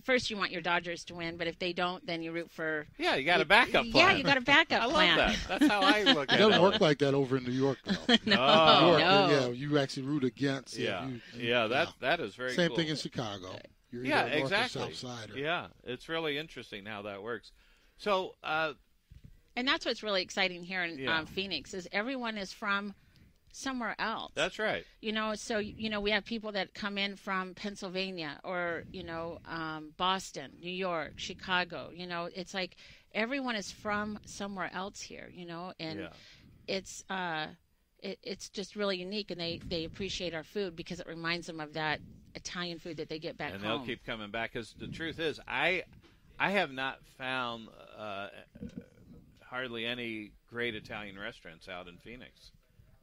first you want your Dodgers to win, but if they don't, then you root for. Yeah, you got a backup plan. Yeah, you got a backup I plan. love that. That's how I look at it. It doesn't work like that over in New York, though. No, Oh. New York, no. yeah, you actually root against. Yeah, Yeah, that is very Same cool. thing in Chicago. You're Yeah, either a north exactly. or south sider. Yeah, it's really interesting how that works. So, And that's what's really exciting here in Yeah. Phoenix is everyone is from somewhere else. that's right. So we have people that come in from Pennsylvania or Boston, New York, Chicago. It's like everyone is from somewhere else here. And Yeah. it's just really unique, and they appreciate our food because it reminds them of that Italian food that they get back And home. they'll keep coming back. Because the truth is, I have not found hardly any great Italian restaurants out in Phoenix.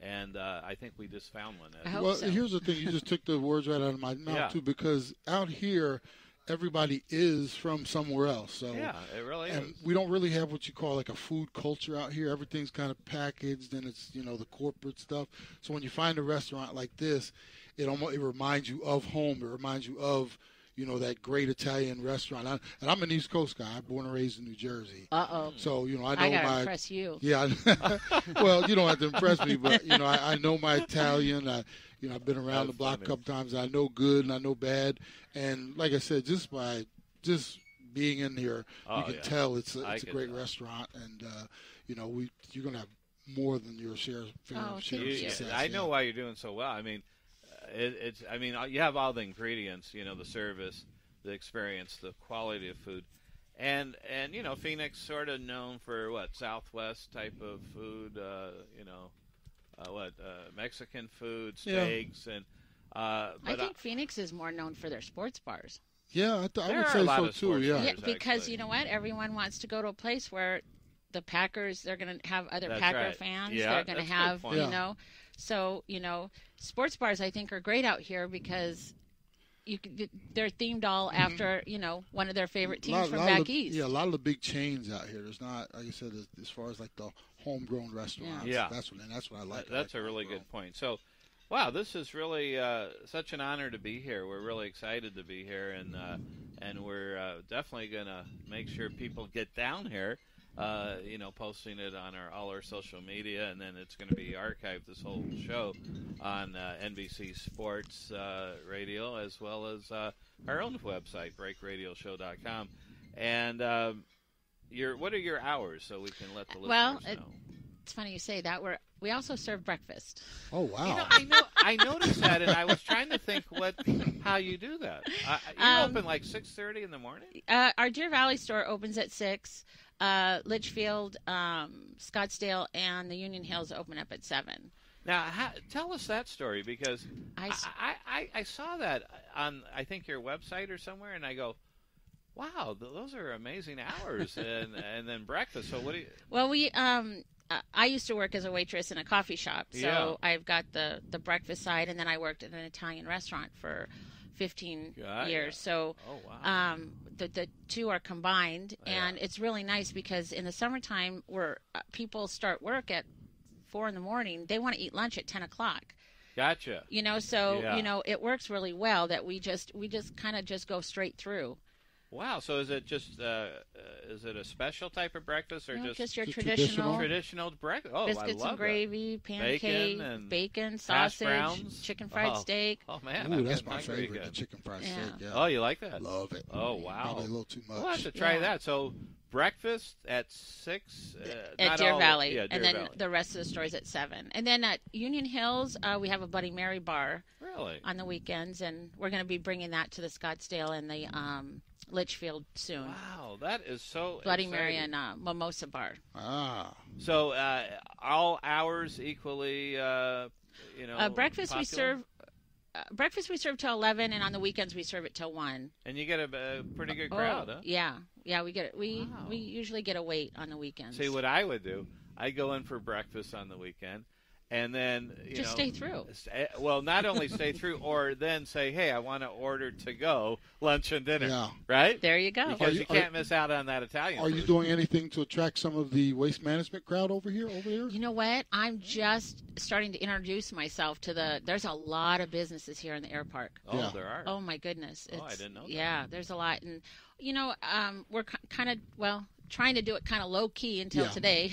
And I think we just found one. I hope Well, so. here's the thing. You just took the words right out of my mouth, Yeah. too, because out here, everybody is from somewhere else. So Yeah, it really and is. we don't really have what you call like a food culture out here. Everything's kind of packaged, and it's the corporate stuff. So when you find a restaurant like this, it reminds you of home. It reminds you of that great Italian restaurant. And I'm an East Coast guy. I'm born and raised in New Jersey. Uh-oh. So I know I gotta my. impress you. Yeah. Well, you don't have to impress me, but I know my Italian. I've been around the block a couple times. I know good and I know bad. And like I said, just being in here, you can tell it's a great restaurant, and you're gonna have more than your share of success. I know why you're doing so well. I mean, you have all the ingredients. The service, the experience, the quality of food, and Phoenix sort of known for what Southwest type of food. Mexican food, steaks, and. I think Phoenix is more known for their sports bars. Yeah, I would are say a lot so of too. sports Yeah. bars. Because actually. you know what? Everyone wants to go to a place where the Packers, they're going to have other That's Packer right. fans. Yeah, they're going to that's a good have, point. Yeah. So, sports bars I think are great out here because they're themed all after, one of their favorite teams from back east. Yeah, a lot of the big chains out here. There's not, like I said, as far as like the homegrown restaurants. Yeah. That's what I like. That's a really good point. So, wow, this is really such an honor to be here. We're really excited to be here, and we're definitely going to make sure people get down here. Posting it on all our social media, and then it's going to be archived, this whole show, on NBC Sports Radio, as well as our own website, breakradioshow.com. And what are your hours, so we can let the listeners know? It's funny you say that. We also serve breakfast. Oh wow! I noticed that, and I was trying to think how you do that. You open like 6:30 in the morning. Our Deer Valley store opens at 6. Litchfield, Scottsdale, and the Union Hills open up at 7. Now, tell us that story, because I saw that on, I think, your website or somewhere, and I go, wow, those are amazing hours, and then breakfast. So what do you? Well, I used to work as a waitress in a coffee shop, so I've got the breakfast side, and then I worked at an Italian restaurant for 15 years. So the two are combined, and it's really nice because in the summertime where people start work at 4 in the morning, they want to eat lunch at 10 o'clock. Gotcha. It works really well that we just kind of just go straight through. Wow. So is it just is it a special type of breakfast, or just your traditional breakfast? Oh, biscuits I love and gravy, pancake, bacon, sausage, chicken fried steak. Oh man, ooh, that's my favorite, the chicken fried steak. Yeah. Oh, you like that? Love it. Oh wow. Probably a little too much. We'll have to try that. So breakfast at 6 at Deer Valley, Deer and then Valley. the rest of the stores at 7. And then at Union Hills, we have a Bloody Mary bar. Really? On the weekends, and we're going to be bringing that to the Scottsdale and the Litchfield soon. Wow, that is so Bloody exciting. Mary and Mimosa bar. Ah. So all hours equally, breakfast popular? we serve till 11, and on the weekends we serve it till 1. And you get a pretty good crowd, huh? Yeah, we get it. We usually get a wait on the weekends. See, what I would do, I go in for breakfast on the weekend, and then just stay through. Well, not only stay through, or then say, "Hey, I want to order to go lunch and dinner." Yeah. Right there, you go. Because you can't miss out on that Italian. Are you doing anything to attract some of the waste management crowd over here? You know what? I'm just starting to introduce myself to there's a lot of businesses here in the air park. Oh, yeah. There are. Oh my goodness. I didn't know that. Yeah, there's a lot. And, we're kind of, trying to do it kind of low key until today.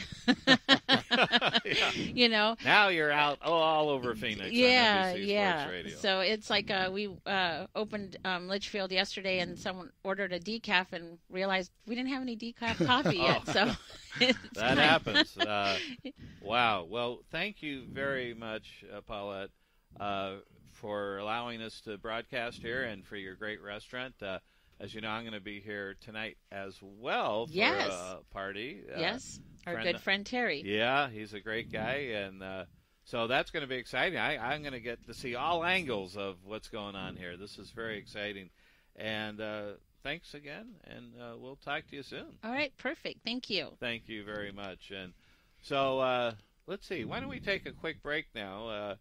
Yeah. Now you're out all over Phoenix. Yeah, on NBC yeah. Sports Radio. So it's like we opened Litchfield yesterday, and someone ordered a decaf and realized we didn't have any decaf coffee yet. So that happens. Wow. Well, thank you very much, Paulette, for allowing us to broadcast here and for your great restaurant. As you know, I'm going to be here tonight as well for a party. Yes, our good friend Terry. Yeah, he's a great guy, and so that's going to be exciting. I'm going to get to see all angles of what's going on here. This is very exciting. And thanks again, and we'll talk to you soon. All right, perfect. Thank you. Thank you very much. And so let's see. Why don't we take a quick break now,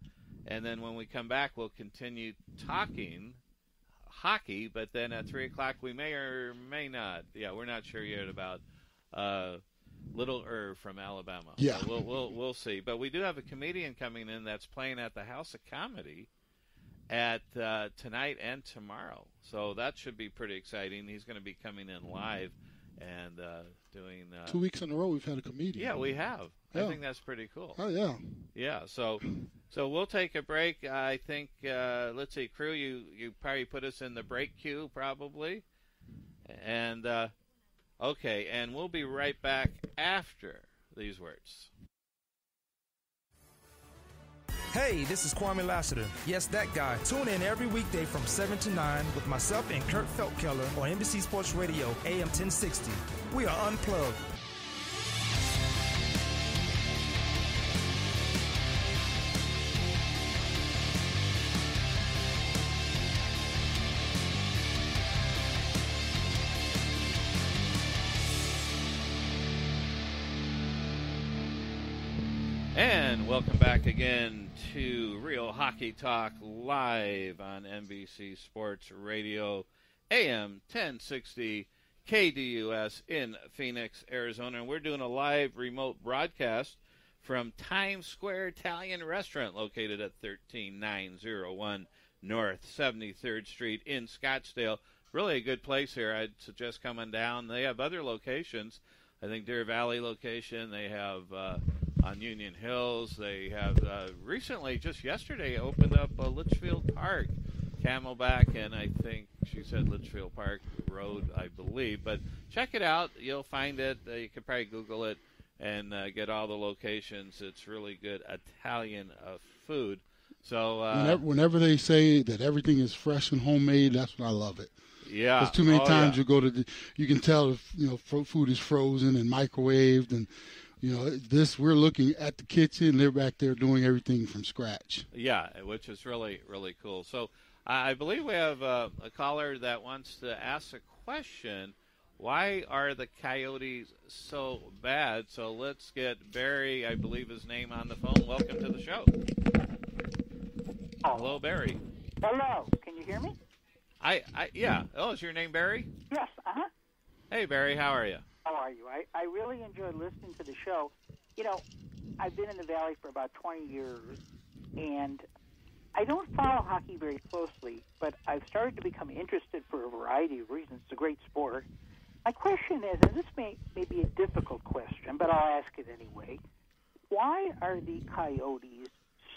and then when we come back, we'll continue talking hockey, but then at 3 o'clock we may or may not. Yeah, we're not sure yet about Little Irv from Alabama. Yeah, so we'll see. But we do have a comedian coming in that's playing at the House of Comedy at tonight and tomorrow. So that should be pretty exciting. He's going to be coming in live and doing 2 weeks in a row we've had a comedian. Yeah, we have. I think that's pretty cool. Oh yeah. Yeah. So we'll take a break. I think let's see, crew. You probably put us in the break queue probably, and okay, and we'll be right back after these words. Hey, this is Kwame Lassiter. Yes, that guy. Tune in every weekday from 7 to 9 with myself and Kurt Feldkeller on NBC Sports Radio, AM 1060. We are Unplugged. And welcome back again to Real Hockey Talk live on NBC Sports Radio, AM 1060 KDUS in Phoenix, Arizona. And we're doing a live remote broadcast from Times Square Italian Restaurant located at 13901 North 73rd Street in Scottsdale. Really a good place here. I'd suggest coming down. They have other locations. I think Deer Valley location. They have on Union Hills. They have recently, just yesterday, opened up Litchfield Park, Camelback, and I think she said Litchfield Park Road, I believe. But check it out. You'll find it. You can probably Google it and get all the locations. It's really good Italian food. So whenever they say that everything is fresh and homemade, that's when I love it. Yeah. Because too many times you go to you can tell if food is frozen and microwaved, and we're looking at the kitchen. They're back there doing everything from scratch. Yeah, which is really, really cool. So I believe we have a caller that wants to ask a question. Why are the Coyotes so bad? So let's get Barry, I believe his name, on the phone. Welcome to the show. Hello, Barry. Hello. Can you hear me? Yeah. Oh, is your name Barry? Yes. Hey, Barry. How are you? How are you? I really enjoy listening to the show. I've been in the Valley for about 20 years, and I don't follow hockey very closely, but I've started to become interested for a variety of reasons. It's a great sport. My question is, and this may be a difficult question, but I'll ask it anyway, why are the Coyotes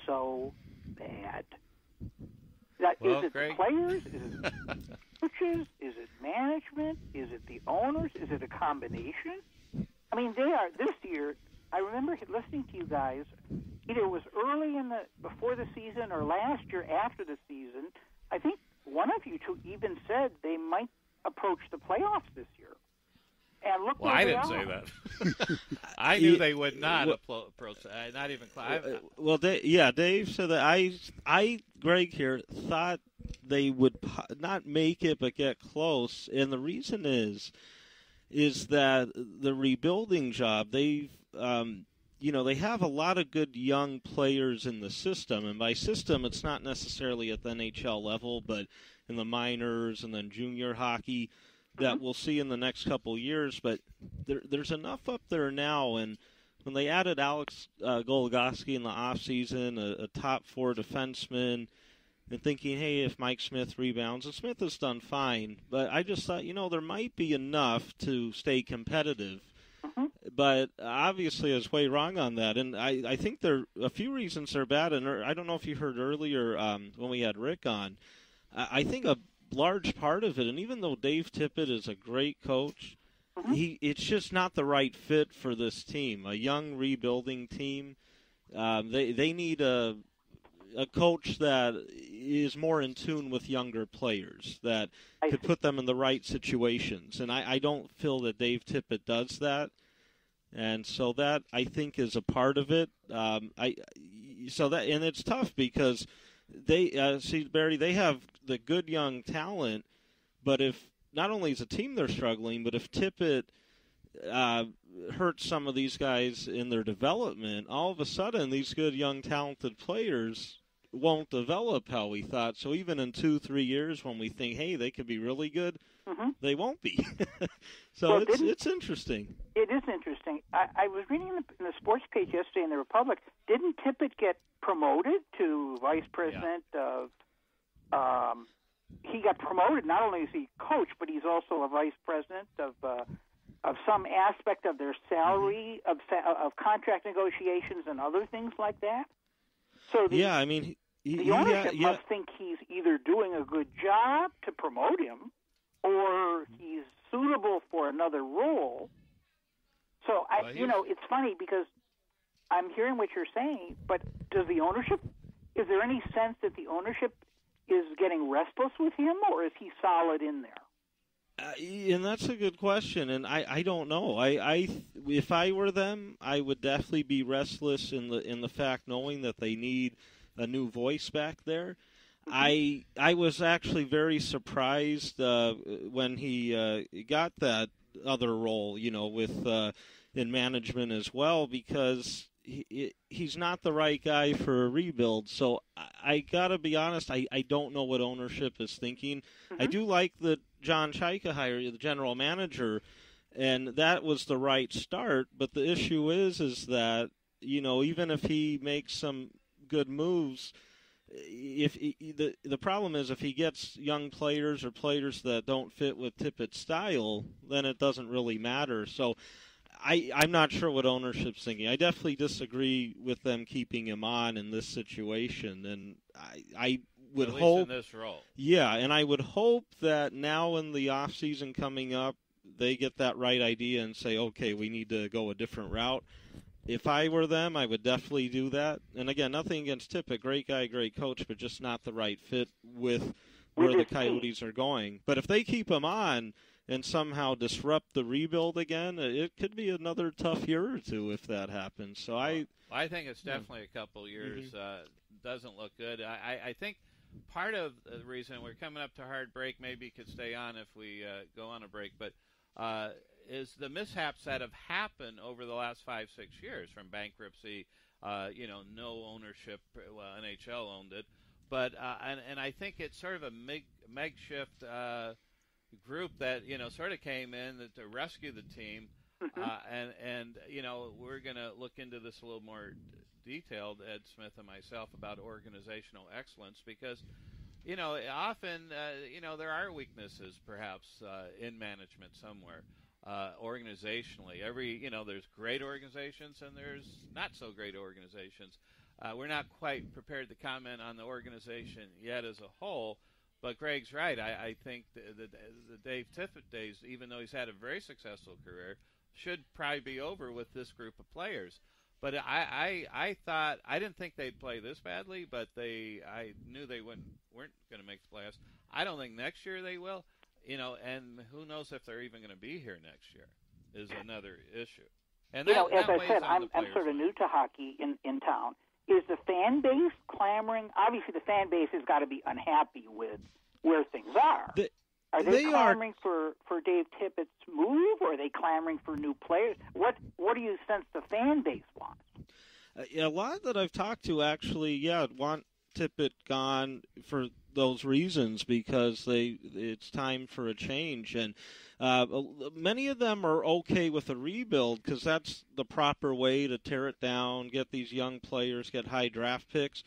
so bad? Is it the players? Is it coaches? Is it management? Is it the owners? Is it a combination? I mean, they are this year. I remember listening to you guys. Either it was early before the season or last year after the season. I think one of you two even said they might approach the playoffs this year. And look, I didn't say that. I knew they would not approach. Not even. Dave said that. Greg here, thought they would not make it but get close, and the reason is that the rebuilding job they've they have a lot of good young players in the system. And by system, it's not necessarily at the NHL level, but in the minors and then junior hockey that we'll see in the next couple of years. But there's enough up there now. And when they added Alex Goligoski in the offseason, a top 4 defenseman, and thinking, hey, if Mike Smith rebounds, and Smith has done fine, but I just thought, there might be enough to stay competitive. But obviously I was way wrong on that, and I think there are a few reasons they're bad, and I don't know if you heard earlier when we had Rick on, I think a large part of it, and even though Dave Tippett is a great coach, it's just not the right fit for this team, a young rebuilding team. They need a coach that is more in tune with younger players, that could put them in the right situations. And I don't feel that Dave Tippett does that. And so that, I think, is a part of it. And it's tough because they, Barry, they have the good young talent, but if not only is a team they're struggling, but if Tippett hurts some of these guys in their development, all of a sudden these good young talented players won't develop how we thought. So even in 2-3 years when we think, hey, they could be really good, they won't be. So it's interesting. It is interesting. I was reading in the sports page yesterday in the Republic, didn't Tippett get promoted to vice president of he got promoted, not only is he coach, but he's also a vice president of some aspect of their salary, of contract negotiations and other things like that. So the ownership must think he's either doing a good job to promote him, or he's suitable for another role. So it's funny because I'm hearing what you're saying, but is there any sense that the ownership is getting restless with him, or is he solid in there? And that's a good question, and I don't know. If I were them, I would definitely be restless in the fact knowing that they need a new voice back there. I was actually very surprised when he got that other role, with in management as well, because he's not the right guy for a rebuild. So I got to be honest, I don't know what ownership is thinking. I do like the John Chaika hire, the general manager, and that was the right start. But the issue is that, even if he makes some good moves, the problem is if he gets young players or players that don't fit with Tippett's style, then it doesn't really matter. So I'm not sure what ownership's thinking. I definitely disagree with them keeping him on in this situation, and I would hope in this role. Yeah, and I would hope that now in the off season coming up, they get that right idea and say, okay, we need to go a different route. If I were them, I would definitely do that. And again, nothing against Tippett, great guy, great coach, but just not the right fit with where the Coyotes are going. But if they keep him on and somehow disrupt the rebuild again, it could be another tough year or two if that happens. So I think it's definitely a couple years. Doesn't look good. I think part of the reason we're coming up to a hard break, maybe you could stay on if we go on a break, but is the mishaps that have happened over the last 5-6 years, from bankruptcy, no ownership. Well, NHL owned it, but and I think it's sort of a makeshift group that sort of came in to rescue the team, and we're going to look into this a little more detailed, Ed Smith and myself, about organizational excellence, because often there are weaknesses perhaps in management somewhere. Organizationally, there's great organizations and there's not so great organizations. We're not quite prepared to comment on the organization yet as a whole, but Greg's right. I think the Dave Tippett days, even though he's had a very successful career, should probably be over with this group of players. But I thought, I didn't think they'd play this badly, but I knew they weren't going to make the playoffs. I don't think next year they will. And who knows if they're even going to be here next year is another issue. And as I said, I'm sort of new to hockey in town. Is the fan base clamoring? Obviously, the fan base has got to be unhappy with where things are. Are they clamoring for Dave Tippett's move, or are they clamoring for new players? What do you sense the fan base wants? A lot that I've talked to actually, want Tippett gone for those reasons, because it's time for a change. And many of them are okay with a rebuild because that's the proper way to tear it down, get these young players, get high draft picks.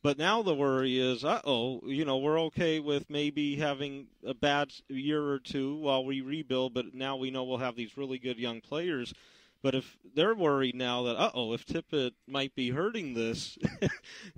But now the worry is, we're okay with maybe having a bad year or two while we rebuild, but now we know we'll have these really good young players. But if they're worried now that, if Tippett might be hurting this,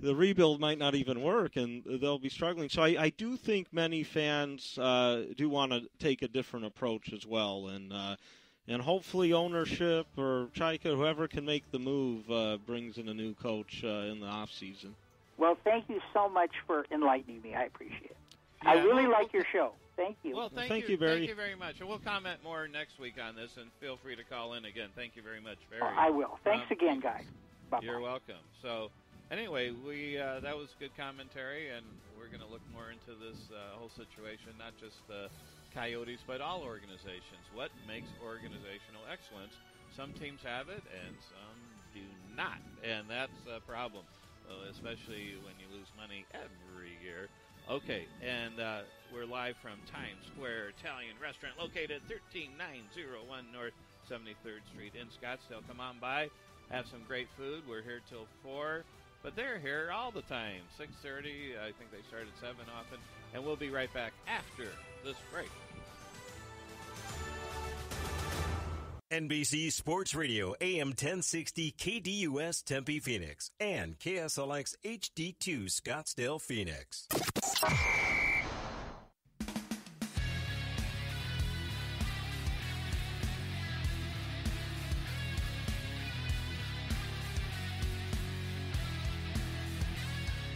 the rebuild might not even work, and they'll be struggling. So I do think many fans do want to take a different approach as well. And hopefully ownership or Chaika, whoever can make the move, brings in a new coach in the offseason. Well, thank you so much for enlightening me. I appreciate it. Yeah, I really like your show. Thank you. Well, thank you, Barry. Thank you very much. And we'll comment more next week on this, and feel free to call in again. Thank you very much, Barry. I will. Thanks again, guys. Bye-bye. You're welcome. So, anyway, that was good commentary, and we're going to look more into this whole situation, not just the Coyotes, but all organizations. What makes organizational excellence? Some teams have it, and some do not, and that's a problem, especially when you lose money every year. Okay, and we're live from Times Square Italian Restaurant, located 13901 North 73rd Street in Scottsdale. Come on by, have some great food. We're here till 4, but they're here all the time. 6:30, I think they start at 7 often, and we'll be right back after this break. NBC Sports Radio, AM 1060 KDUS Tempe, Phoenix, and KSLX HD2 Scottsdale, Phoenix.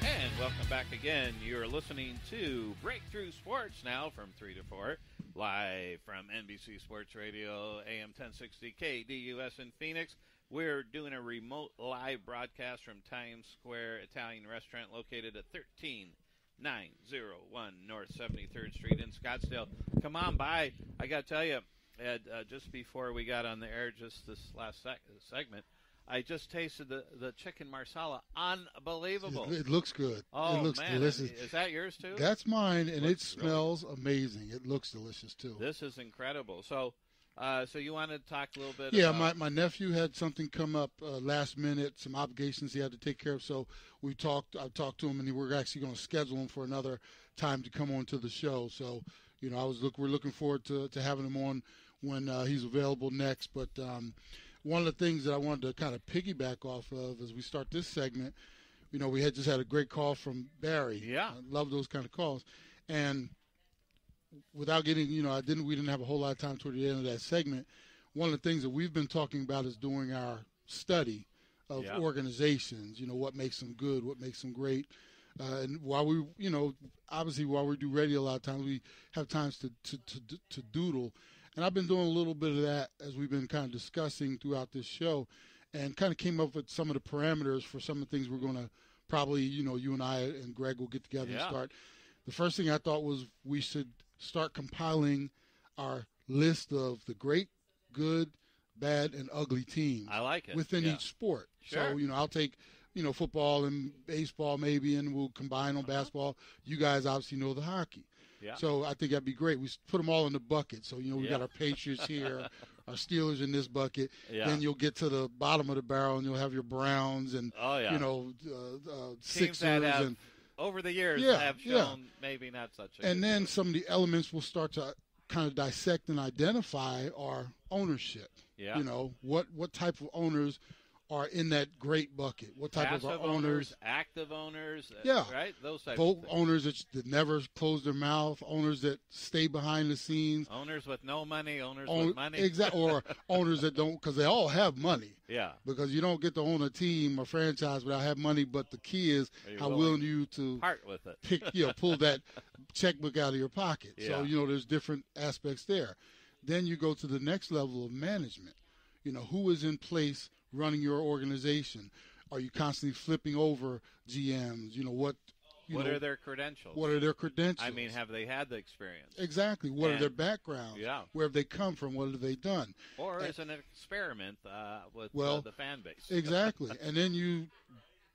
And welcome back again. You're listening to Breakthrough Sports now from 3 to 4. Live from NBC Sports Radio, AM 1060 KDUS in Phoenix. We're doing a remote live broadcast from Times Square Italian Restaurant, located at 13901 North 73rd Street in Scottsdale. Come on by. I got to tell you, Ed, just before we got on the air, just this last segment, I just tasted the chicken marsala. Unbelievable. It looks good. Oh, it looks man. delicious. Is that yours, too? That's mine, and it smells amazing. It looks delicious, too. This is incredible. So you wanted to talk a little bit about... my nephew had something come up last minute, some obligations he had to take care of, so I talked to him, and we're actually going to schedule him for another time to come on to the show. So, we're looking forward to having him on when he's available next, but... one of the things that I wanted to kind of piggyback off of as we start this segment, we had just had a great call from Barry. Yeah. I love those kind of calls. And without getting, we didn't have a whole lot of time toward the end of that segment. One of the things that we've been talking about is doing our study of organizations, what makes them good, what makes them great. And while we, obviously while we do radio a lot of times, we have times to doodle. And I've been doing a little bit of that as we've been kind of discussing throughout this show, and kind of came up with some of the parameters for some of the things we're going to probably, you and I and Greg will get together and start. The first thing I thought was we should start compiling our list of the great, good, bad, and ugly teams. I like it. Within each sport. Sure. So, I'll take, football and baseball maybe, and we'll combine on basketball. You guys obviously know the hockey. Yeah. So I think that'd be great. We put them all in the bucket. So, we got our Patriots here, our Steelers in this bucket. Yeah. Then you'll get to the bottom of the barrel, and you'll have your Browns and, Sixers. That have, and over the years, have shown maybe not such a And then some of the elements we'll start to kind of dissect and identify are ownership. Yeah. What type of owners are in that great bucket? What type Passive of owners? Active owners? Right? Those types Both of things. owners that never close their mouth, owners that stay behind the scenes. Owners with no money, owners with money. Exactly. Or owners that don't, because they all have money. Yeah. Because you don't get to own a team or franchise without having money, but the key is how willing you to part with it. Pull that checkbook out of your pocket. Yeah. So, there's different aspects there. Then you go to the next level of management. Who is in place running your organization? Are you constantly flipping over GMs? What What are their credentials? What are their credentials? I mean, have they had the experience? Exactly. What are their backgrounds? Yeah. Where have they come from? What have they done? Or is it an experiment with the fan base? Exactly. And then you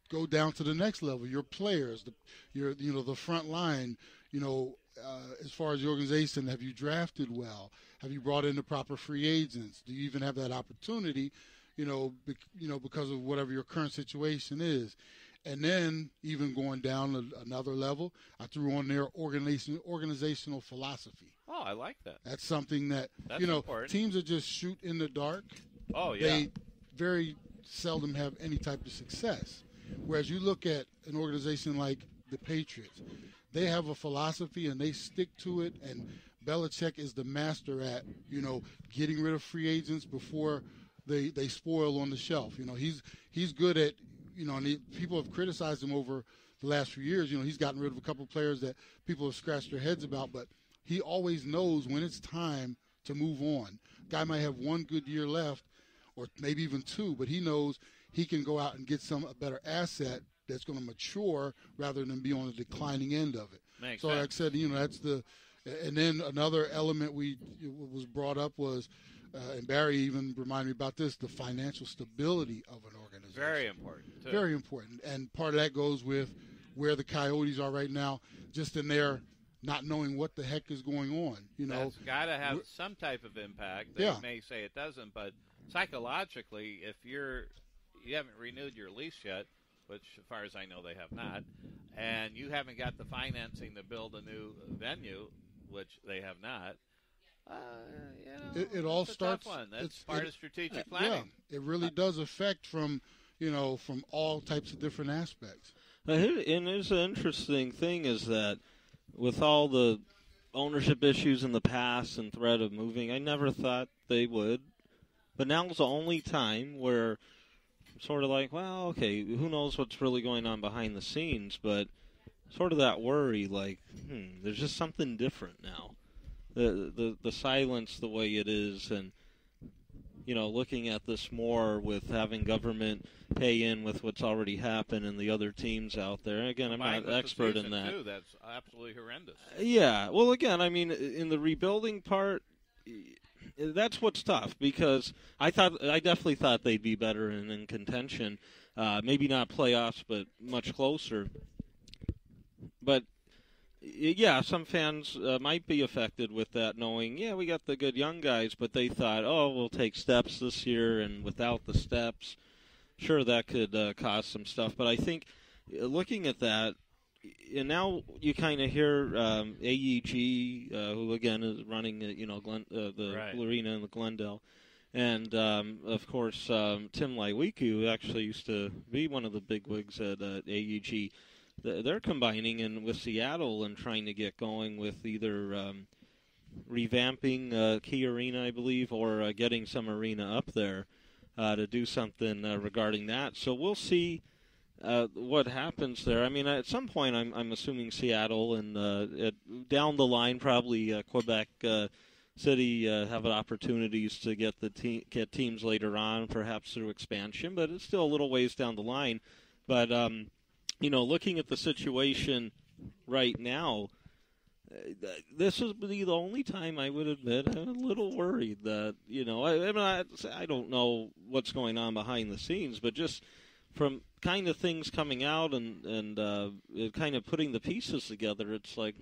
go down to the next level. Your players, the front line. As far as the organization, have you drafted well? Have you brought in the proper free agents? Do you even have that opportunity? Because of whatever your current situation is. And then even going down another level, I threw on there organizational philosophy. Oh, I like that. That's something that, important. Teams that just shoot in the dark. Oh, yeah. They very seldom have any type of success. Whereas you look at an organization like the Patriots, they have a philosophy and they stick to it. And Belichick is the master at, getting rid of free agents before they spoil on the shelf. He's good at, and people have criticized him over the last few years. He's gotten rid of a couple of players that people have scratched their heads about, but he always knows when it's time to move on. Guy might have one good year left, or maybe even two, but he knows he can go out and get a better asset that's going to mature rather than be on the declining end of it. Makes sense. Like I said, that's the – and then another element was brought up was and Barry even reminded me about this, the financial stability of an organization. Very important, too. Very important. And part of that goes with where the Coyotes are right now, just in their not knowing what the heck is going on. That's got to have some type of impact. They may say it doesn't, but psychologically, if you haven't renewed your lease yet, which as far as I know they have not, and you haven't got the financing to build a new venue, which they have not, it all starts. That's part of strategic planning. Yeah, it really does affect from all types of different aspects. And there's an interesting thing is that with all the ownership issues in the past and threat of moving, I never thought they would. But now is the only time where I'm sort of like, well, okay, who knows what's really going on behind the scenes, but sort of that worry, like, there's just something different now. The silence the way it is, and looking at this more with having government pay in with what's already happened and the other teams out there. Again, I'm not an expert in that. Too, that's absolutely horrendous. Yeah. Well, again, I mean, in the rebuilding part, that's what's tough because I definitely thought they'd be better and in contention. Maybe not playoffs, but much closer. But yeah, some fans might be affected with that, knowing, we got the good young guys, but they thought, we'll take steps this year, and without the steps, sure, that could cause some stuff. But I think looking at that, and now you kind of hear AEG, who, again, is running the arena in the Glendale, and, of course, Tim Laiwiku, who actually used to be one of the bigwigs at AEG. They're combining with Seattle and trying to get going with either revamping Key Arena, I believe, or getting some arena up there to do something regarding that. So we'll see what happens there. I mean, at some point, I'm assuming Seattle and down the line, probably Quebec City have opportunities to get get teams later on, perhaps through expansion. But it's still a little ways down the line. But looking at the situation right now, this would be the only time I would admit I'm a little worried that, I don't know what's going on behind the scenes, but just from kind of things coming out and kind of putting the pieces together, it's like,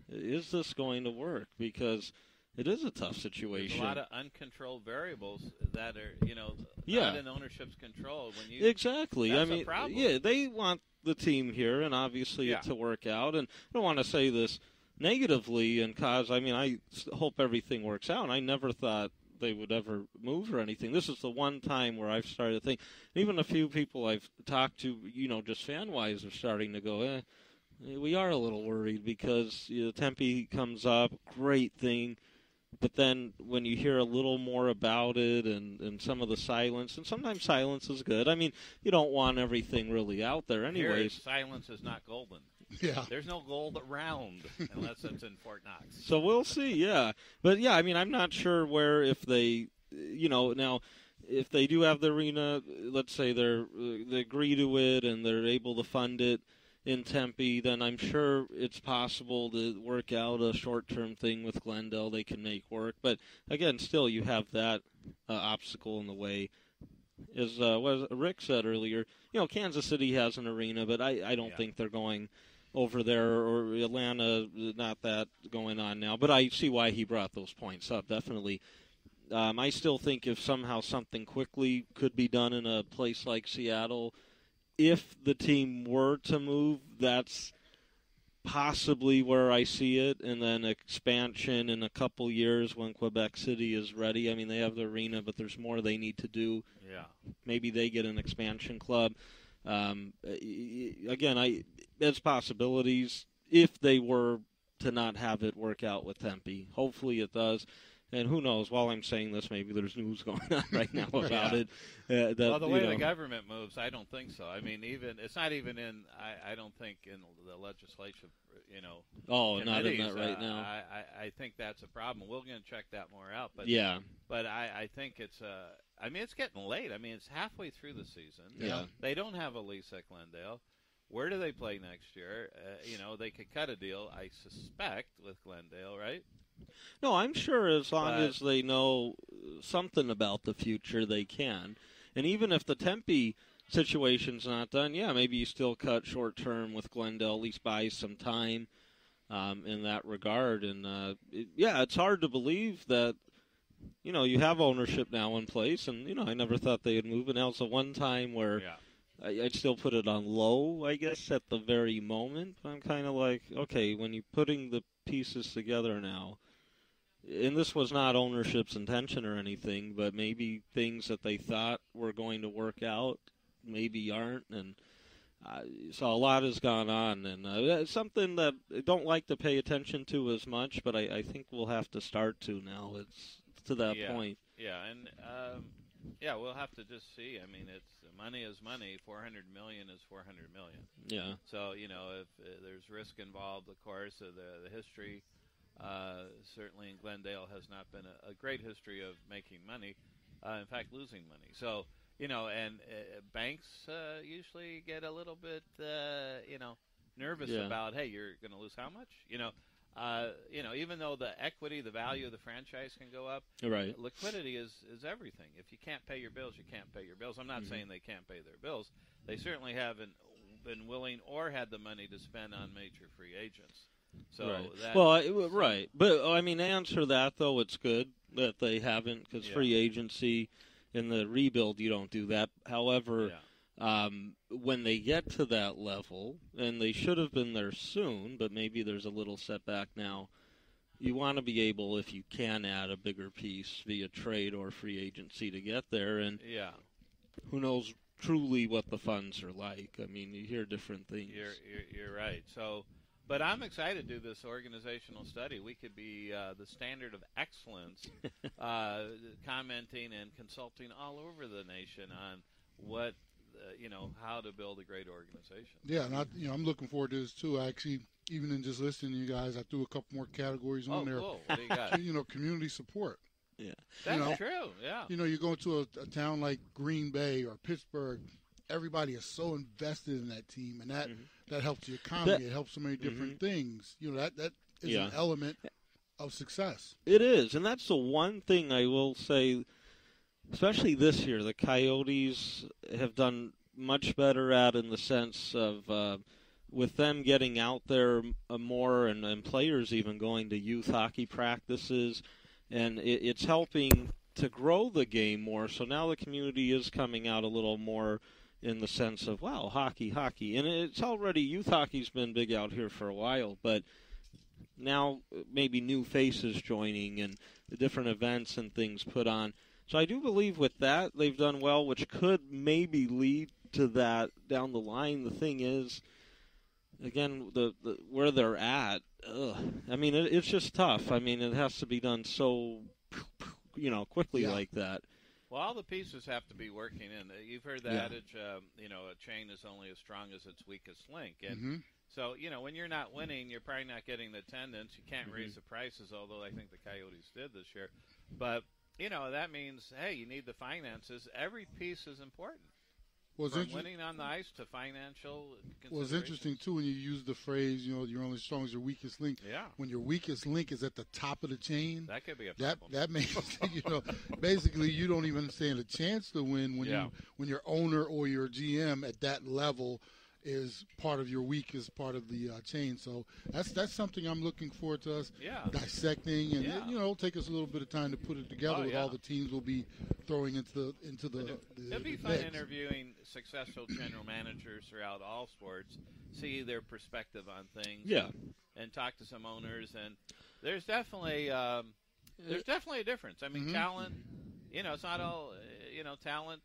is this going to work? Because it is a tough situation. There's a lot of uncontrolled variables that are, not in ownership's control. Exactly. That's a problem. Yeah, they want the team here, and obviously it to work out. And I don't want to say this negatively, I hope everything works out. I never thought they would ever move or anything. This is the one time where I've started to think, even a few people I've talked to, just fan-wise, are starting to go, we are a little worried because Tempe comes up, great thing. But then when you hear a little more about it and some of the silence, and sometimes silence is good. I mean, you don't want everything really out there anyways. Here, silence is not golden. Yeah. There's no gold around unless it's in Fort Knox. So we'll see, yeah. But, yeah, I mean, I'm not sure where if they, now if they do have the arena, let's say they agree to it and they're able to fund it, in Tempe, then I'm sure it's possible to work out a short-term thing with Glendale they can make work. But, again, still you have that obstacle in the way. As what Rick said earlier, Kansas City has an arena, but I don't think they're going over there, or Atlanta, not that going on now. But I see why he brought those points up, definitely. I still think if somehow something quickly could be done in a place like Seattle, if the team were to move, that's possibly where I see it, and then expansion in a couple years when Quebec City is ready. I mean, they have the arena, but there's more they need to do. Yeah. Maybe they get an expansion club. Again, there's possibilities if they were to not have it work out with Tempe. Hopefully it does. And who knows, while I'm saying this, maybe there's news going on right now about it. Well, the way the government moves, I don't think so. I mean, it's not even in, I don't think, in the legislative, Oh, committees. not in that right now. I think that's a problem. We're going to check that more out. But yeah. But I think it's, it's getting late. I mean, it's halfway through the season. Yeah. They don't have a lease at Glendale. Where do they play next year? They could cut a deal, I suspect, with Glendale, right? No, I'm sure as long as they know something about the future, they can. And even if the Tempe situation's not done, maybe you still cut short term with Glendale, at least buy some time in that regard. And, it's hard to believe that, you have ownership now in place. And, I never thought they would move. And now it's the one time where I'd still put it on low, I guess, at the very moment. But I'm kind of like, okay, when you're putting the pieces together now, and this was not ownership's intention or anything, but maybe things that they thought were going to work out maybe aren't, and so a lot has gone on, and it's something that I don't like to pay attention to as much, but I think we'll have to start to now. It's to that point. Yeah, and we'll have to just see. I mean, it's money is money. $400 million is $400 million. Yeah. So if there's risk involved, of course, the history. Certainly in Glendale has not been a great history of making money, in fact losing money. So, and banks usually get a little bit, nervous about, hey, you're going to lose how much? Even though the equity, the value of the franchise can go up, right? Liquidity is everything. If you can't pay your bills, you can't pay your bills. I'm not saying they can't pay their bills. They certainly haven't been willing or had the money to spend on major free agents. So right. But, I mean, to answer that, though, it's good that they haven't, because free agency in the rebuild, you don't do that. However, when they get to that level, and they should have been there soon, but maybe there's a little setback now, you want to be able, if you can, add a bigger piece via trade or free agency to get there. And who knows truly what the funds are like. I mean, you hear different things. You're right. So... But I'm excited to do this organizational study. We could be the standard of excellence, commenting and consulting all over the nation on what, how to build a great organization. Yeah, and I'm looking forward to this too. Actually, even in just listening to you guys, I threw a couple more categories on there. Cool. What do you got? Community support. Yeah, that's true. Yeah. You go to a town like Green Bay or Pittsburgh. Everybody is so invested in that team, and that helps the economy. It helps so many different things. That is an element of success. It is, and that's the one thing I will say, especially this year, the Coyotes have done much better at, in the sense of with them getting out there more, and players even going to youth hockey practices, and it's helping to grow the game more. So now the community is coming out a little more in the sense of, wow, hockey. And it's already, youth hockey's been big out here for a while, but now maybe new faces joining and the different events and things put on. So I do believe with that they've done well, which could maybe lead to that down the line. The thing is, again, the where they're at, I mean, it's just tough. I mean, it has to be done so, quickly like that. Well, all the pieces have to be working in. You've heard the adage, a chain is only as strong as its weakest link. And so, when you're not winning, you're probably not getting the attendance. You can't raise the prices, although I think the Coyotes did this year. But, that means, hey, you need the finances. Every piece is important. from winning on the ice to financial considerations. Well, it's interesting, too, when you use the phrase, you're only as strong as your weakest link. Yeah. When your weakest link is at the top of the chain. That could be a problem. That makes, basically you don't even stand a chance to win when your owner or your GM at that level is part of your weakest part of the chain. So that's something I'm looking forward to us dissecting, and it'll take us a little bit of time to put it together with all the teams we'll be throwing into the It'll be fun interviewing successful general managers throughout all sports, see their perspective on things, and talk to some owners. And there's definitely a difference. I mean, talent. It's not all. Talent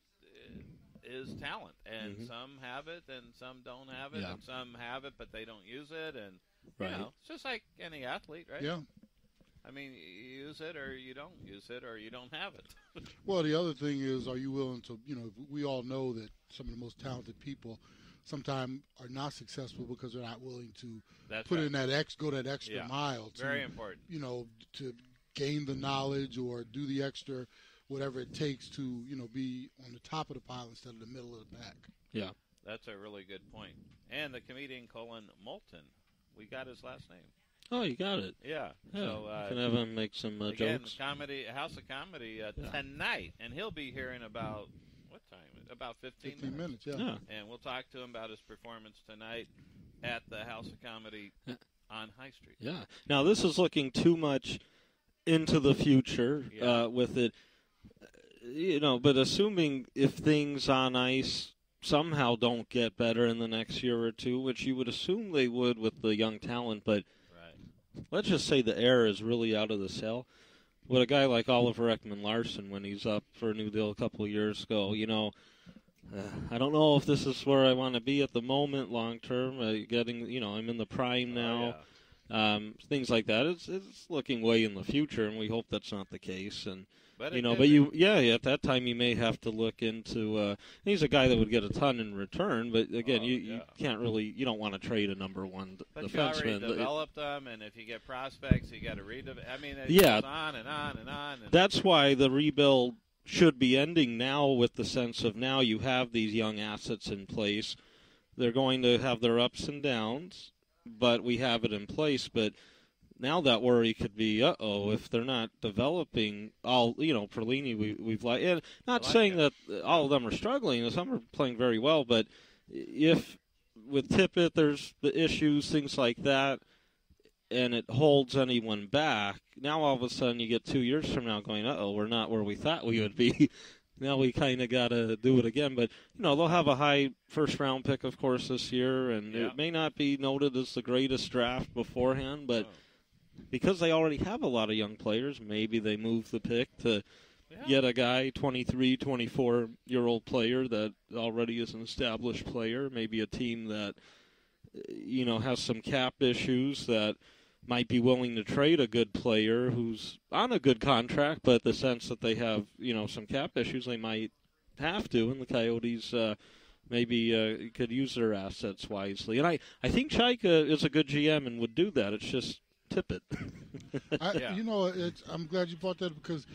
is talent, and some have it and some don't have it, and some have it but they don't use it, and it's just like any athlete, right? Yeah. I mean, you use it or you don't use it or you don't have it. Well, the other thing is, are you willing to, we all know that some of the most talented people sometimes are not successful because they're not willing to in go that extra mile. Very important. To gain the knowledge or do the extra whatever it takes to, be on the top of the pile instead of the middle of the pack. Yeah. That's a really good point. And the comedian Collin Moulton, we got his last name. Oh, you got it. Yeah. So, you can have him make some jokes. House of Comedy tonight, and he'll be here in about, what time? About 15 minutes, yeah. And we'll talk to him about his performance tonight at the House of Comedy on High Street. Yeah. Now, this is looking too much into the future with it. But assuming if things on ice somehow don't get better in the next year or two, which you would assume they would with the young talent, but let's just say the air is really out of the cell. With a guy like Oliver Ekman-Larsson, when he's up for a new deal a couple of years ago, I don't know if this is where I want to be at the moment long term. I'm in the prime now. Things like that. It's looking way in the future, and we hope that's not the case. And at that time you may have to look into. He's a guy that would get a ton in return, but again, you can't really. You don't want to trade a number one defenseman. You already developed them, and if you get prospects, you got to redevelop. I mean, it goes on and on and on. That's why the rebuild should be ending now, with the sense of now you have these young assets in place. They're going to have their ups and downs, but we have it in place. But now that worry could be, if they're not developing all, Perlini, we've like, and not saying that all of them are struggling. Some are playing very well, but if with Tippett there's the issues, things like that, and it holds anyone back, now all of a sudden you get 2 years from now going, we're not where we thought we would be. Now we kind of got to do it again. But, they'll have a high first-round pick, of course, this year, and it may not be noted as the greatest draft beforehand, but because they already have a lot of young players, maybe they move the pick to get a guy, 23, 24-year-old player that already is an established player, maybe a team that, has some cap issues that might be willing to trade a good player who's on a good contract, but the sense that they have, some cap issues, they might have to, and the Coyotes maybe could use their assets wisely. And I think Chaika is a good GM and would do that. It's just Tippett. I'm glad you brought that, because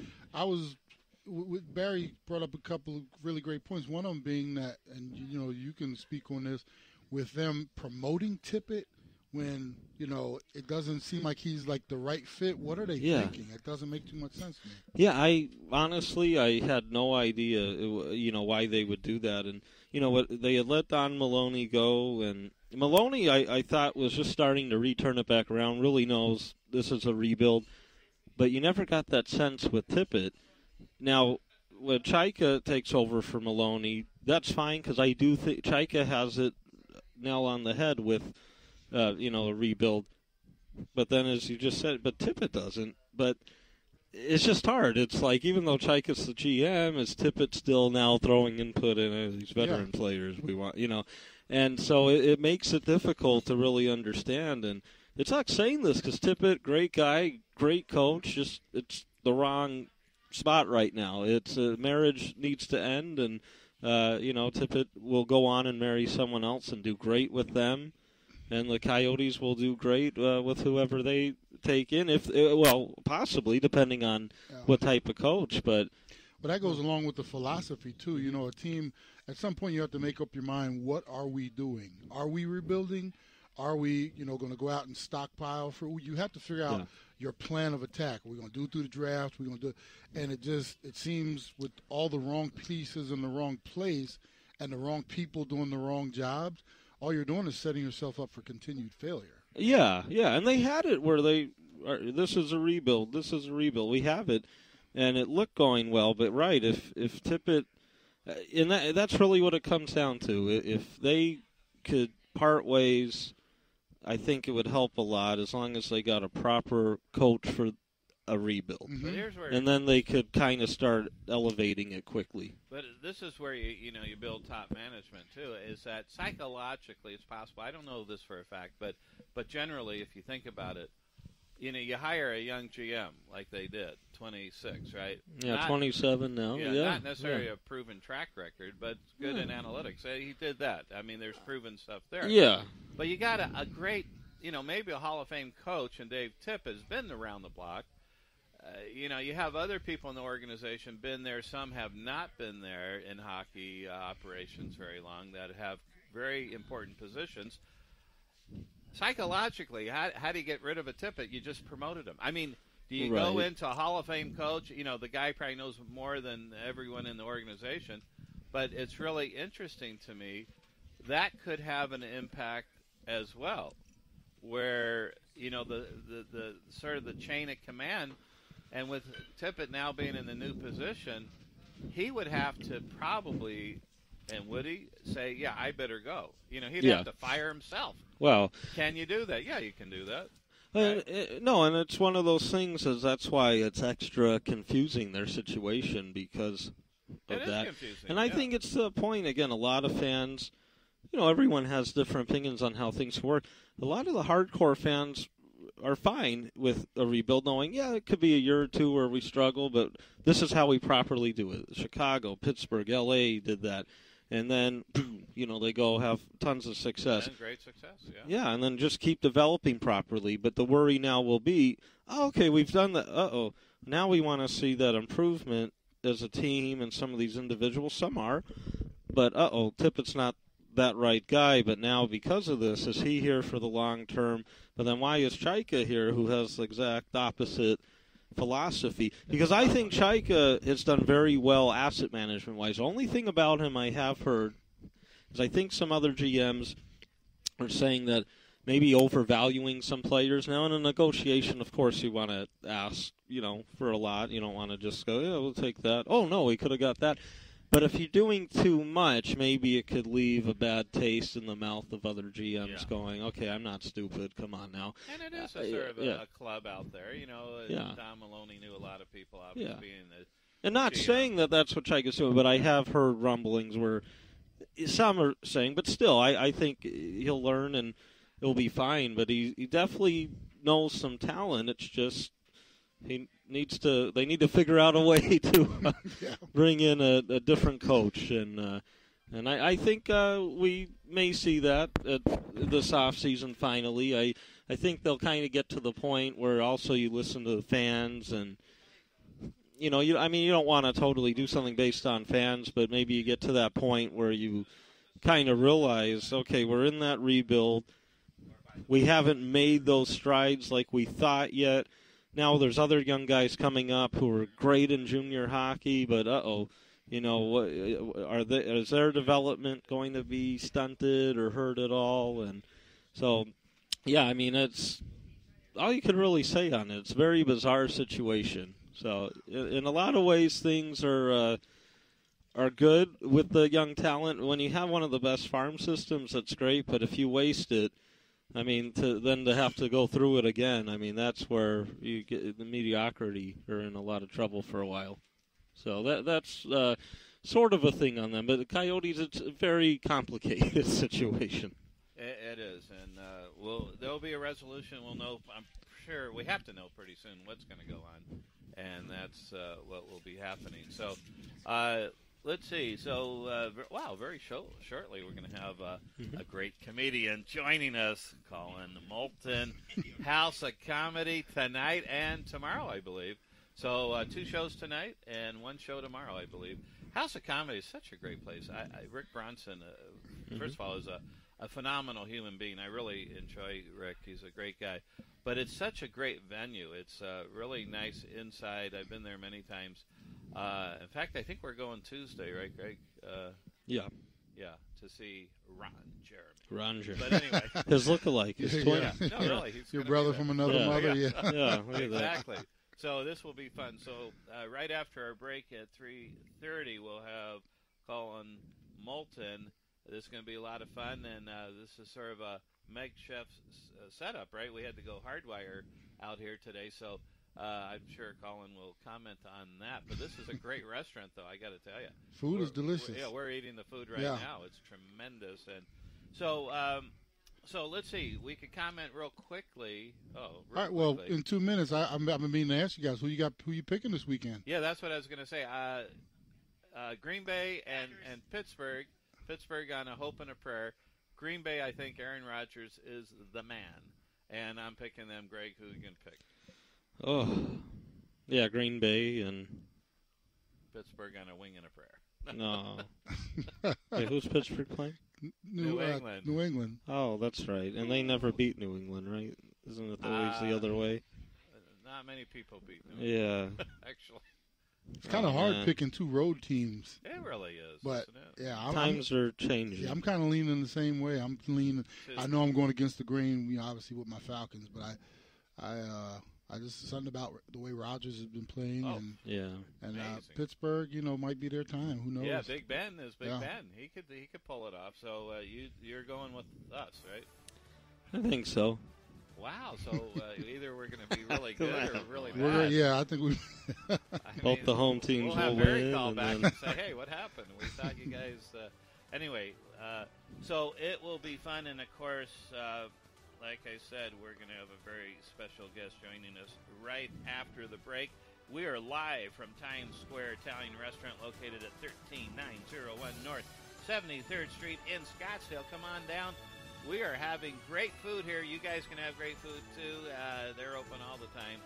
Barry brought up a couple of really great points. One of them being that, and you can speak on this, with them promoting Tippett when it doesn't seem like he's like the right fit. What are they thinking? It doesn't make too much sense to me. Yeah, I had no idea why they would do that. And what they had let Don Maloney go, and Maloney I thought was just starting to return it back around, really knows this is a rebuild, but you never got that sense with Tippett. Now when Chaika takes over for Maloney, that's fine, because I do think Chaika has it nail on the head with a rebuild. But then, as you just said, but Tippett doesn't. But it's just hard. It's like, even though Chaika's the GM, is Tippett still now throwing input in these veteran players we want, And so it makes it difficult to really understand. And it's not saying this because Tippett, great guy, great coach, just it's the wrong spot right now. It's marriage needs to end, and Tippett will go on and marry someone else and do great with them, and the Coyotes will do great with whoever they take in, possibly, depending on what type of coach. But But that goes along with the philosophy, too. You know, a team, at some point you have to make up your mind, what are we doing? Are we rebuilding? Are we, going to go out and stockpile? You have to figure out your plan of attack. We're going to do it through the draft. We're going to do it. And it seems with all the wrong pieces in the wrong place and the wrong people doing the wrong jobs, all you're doing is setting yourself up for continued failure. Yeah, and they had it where this is a rebuild, this is a rebuild. We have it, and it looked going well. But right, if Tippett, and that's really what it comes down to. If they could part ways, I think it would help a lot as long as they got a proper coach for a rebuild. Mm-hmm. And then they could kind of start elevating it quickly. But this is where you build top management too. Is that psychologically it's possible? I don't know this for a fact, but generally, if you think about it, you hire a young GM like they did, 26, right? Yeah, 27 now. Yeah, not necessarily a proven track record, but good in analytics. He did that. I mean, there's proven stuff there. Yeah. But you got a great, maybe a Hall of Fame coach, and Dave Tipp has been around the block. You have other people in the organization been there. Some have not been there in hockey operations very long that have very important positions. Psychologically, how do you get rid of a Tippett? You just promoted him. I mean, do you go into a Hall of Fame coach? The guy probably knows more than everyone in the organization. But it's really interesting to me that could have an impact as well, where the sort of the chain of command. And with Tippett now being in the new position, he would have to probably, and would he, say, yeah, I better go. He'd have to fire himself. Well, can you do that? Yeah, you can do that. No, and it's one of those things, that's why it's extra confusing, their situation, because of it that. Is confusing, and I think it's the point, again, a lot of fans, everyone has different opinions on how things work. A lot of the hardcore fans are fine with a rebuild, knowing, it could be a year or two where we struggle, but this is how we properly do it. Chicago, Pittsburgh, L.A. did that. And then, they go have tons of success. And great success, yeah. Yeah, and then just keep developing properly. But the worry now will be, okay, we've done that. Now we want to see that improvement as a team and some of these individuals. Some are. But, Tippett's not that right guy. But now because of this, is he here for the long term? But then why is Chaika here, who has the exact opposite philosophy? Because I think Chaika has done very well asset management-wise. The only thing about him I have heard is I think some other GMs are saying that maybe overvaluing some players. Now, in a negotiation, of course, you want to ask, for a lot. You don't want to just go, we'll take that. Oh, no, we could have got that. But if you're doing too much, maybe it could leave a bad taste in the mouth of other GMs going, okay, I'm not stupid. Come on now. And it is a club out there. Don Maloney knew a lot of people, obviously, being the And not GM. saying that that's what Chaika's doing, but I have heard rumblings where some are saying, but still, I think he'll learn and it'll be fine. But he definitely knows some talent. It's just they need to figure out a way to bring in a different coach, and I think we may see that at this offseason finally. I think they'll kind of get to the point where also you listen to the fans, and you don't want to totally do something based on fans, but maybe you get to that point where you kind of realize, okay, we're in that rebuild. We haven't made those strides like we thought yet. Now there's other young guys coming up who are great in junior hockey, but is their development going to be stunted or hurt at all? And so, it's all you can really say on it. It's a very bizarre situation. So in a lot of ways, things are good with the young talent. When you have one of the best farm systems, that's great. But if you waste it, to have to go through it again, that's where you get the mediocrity are in a lot of trouble for a while. So that's sort of a thing on them. But the Coyotes, it's a very complicated situation. It is, and there'll be a resolution. We'll know. I'm sure we have to know pretty soon what's going to go on, and that's what will be happening. So. Let's see. So, very shortly we're going to have a great comedian joining us, Collin Moulton, House of Comedy tonight and tomorrow, I believe. So 2 shows tonight and 1 show tomorrow, I believe. House of Comedy is such a great place. Rick Bronson, first of all, is a phenomenal human being. I really enjoy Rick. He's a great guy. But it's such a great venue. It's really nice inside. I've been there many times. In fact, I think we're going Tuesday, right, Greg? Yeah. Yeah, to see Ron Jeremy. Ron Jeremy. But anyway. His look-alike. His twin. Yeah. No, really. He's your brother from another mother, yeah. Look at that. Exactly. So this will be fun. So right after our break at 3:30, we'll have Collin Moulton. This is going to be a lot of fun, and this is sort of a makeshift setup, right? We had to go hardwire out here today, so I'm sure Collin will comment on that. But this is a great restaurant, though, I got to tell you. Food is delicious. We're eating the food right now. It's tremendous. And so so let's see. We could comment real quickly. All right. Well, in 2 minutes, I've been meaning to ask you guys who you picking this weekend. Yeah, that's what I was going to say. Green Bay and Pittsburgh. Pittsburgh on a hope and a prayer. Green Bay, I think Aaron Rodgers is the man, and I'm picking them. Greg, who are you going to pick? Oh, yeah, Green Bay and Pittsburgh on a wing and a prayer. No. Wait, who's Pittsburgh playing? New England. New England. Oh, that's right. And they never beat New England, right? Isn't it always the other way? Not many people beat New England. Yeah. Actually. It's kind of hard picking 2 road teams. It really is. But, yeah. Times are changing. Yeah, I'm kind of leaning the same way. I'm leaning. I know I'm going against the grain, obviously with my Falcons, but I just something about the way Rodgers has been playing, and Pittsburgh, might be their time. Who knows? Yeah, Big Ben is Big Ben. He could pull it off. So you're going with us, right? I think so. Wow. So either we're going to be really good or really bad. I think we. Both the home teams will win. Barry call back and say, "Hey, what happened? We thought you guys." Anyway, so it will be fun, and of course. Like I said, we're going to have a very special guest joining us right after the break. We are live from Times Square Italian Restaurant located at 13901 North 73rd Street in Scottsdale. Come on down. We are having great food here. You guys can have great food, too. They're open all the time.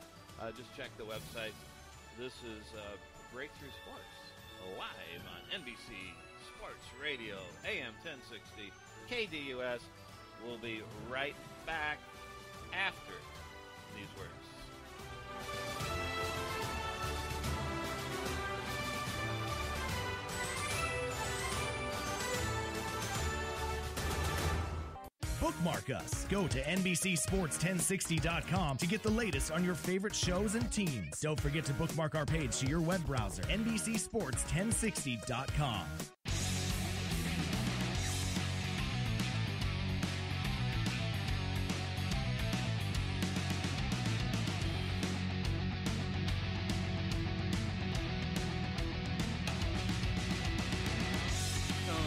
Just check the website. This is Breakthrough Sports, live on NBC Sports Radio, AM 1060, KDUS. We'll be right back after these words. Bookmark us. Go to NBCSports1060.com to get the latest on your favorite shows and teams. Don't forget to bookmark our page to your web browser, NBCSports1060.com.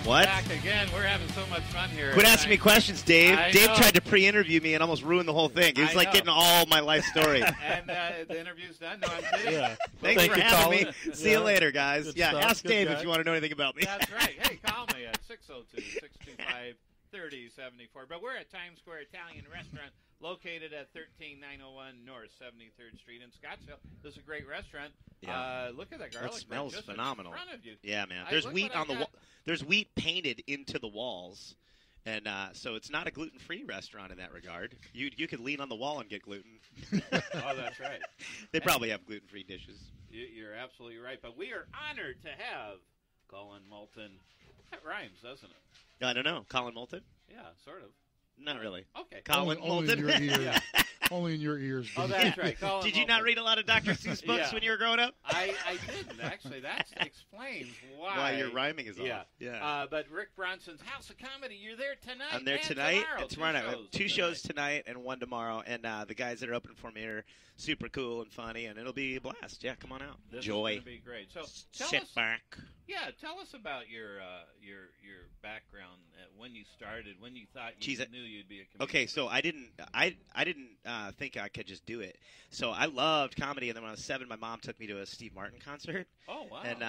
What? Back again. We're having so much fun here. Quit asking me questions, Dave. Dave know. tried to pre-interview me and almost ruined the whole thing. He was getting all my life story. And the interview's done. No, I'm kidding. Yeah. Thanks for having me. See you later, guys. Good yeah, stuff. ask Good Dave guy. if you want to know anything about me. That's right. Hey, call me at 602-625-3074. But we're at Times Square Italian Restaurant located at 13901 North 73rd Street in Scottsdale. This is a great restaurant. Yeah. Look at that garlic. It smells just phenomenal. In front of you. Yeah, man. There's wheat on the wall. There's wheat painted into the walls, and so it's not a gluten-free restaurant in that regard. You could lean on the wall and get gluten. Oh, that's right. They probably have gluten-free dishes. You're absolutely right. But we are honored to have Collin Moulton. That rhymes, doesn't it? I don't know. Collin Moulton? Yeah, sort of. Not really. Okay. Collin Moulton. Only in your ears. Only in your ears. Oh, that's right. Collin Did you not read a lot of Dr. Seuss books when you were growing up? I didn't, actually. That explains why your rhyming is off. Yeah. But Rick Bronson's House of Comedy, you're there tonight. I'm there and tonight tomorrow. and tomorrow night. Two shows tonight and one tomorrow. And the guys that are open for me are super cool and funny, and it'll be a blast. Yeah, come on out. This Joy. is going to be great. So Sit back. Yeah, tell us about your background, when you started, when you thought you knew you'd be a comedian. Okay, so I didn't think I could just do it. So I loved comedy, and then when I was 7, my mom took me to a Steve Martin concert. Oh, wow. And,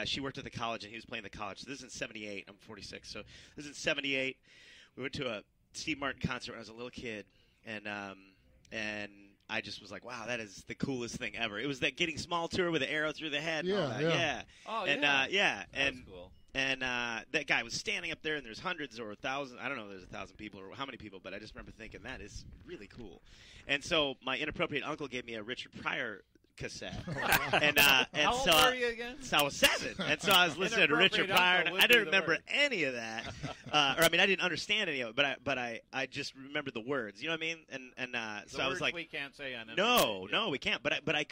she worked at the college, and he was playing the college. So this is in 78. I'm 46. So this is in 78. We went to a Steve Martin concert when I was a little kid, and I just was like, wow, that is the coolest thing ever. It was that Getting Small tour with the arrow through the head. And all that. Yeah. Oh, and, yeah. And that's cool. And that guy was standing up there, and there's hundreds or 1,000. I don't know if there's 1,000 people or how many people, but I just remember thinking that is really cool. And so my inappropriate uncle gave me a Richard Pryor cassette. And How old were you again? So I was 7. And so I was listening to Richard Pryor, and I didn't remember any of that. I didn't understand any of it, but I just remembered the words. You know what I mean? And so I was like, we can't say on no, we can't. But I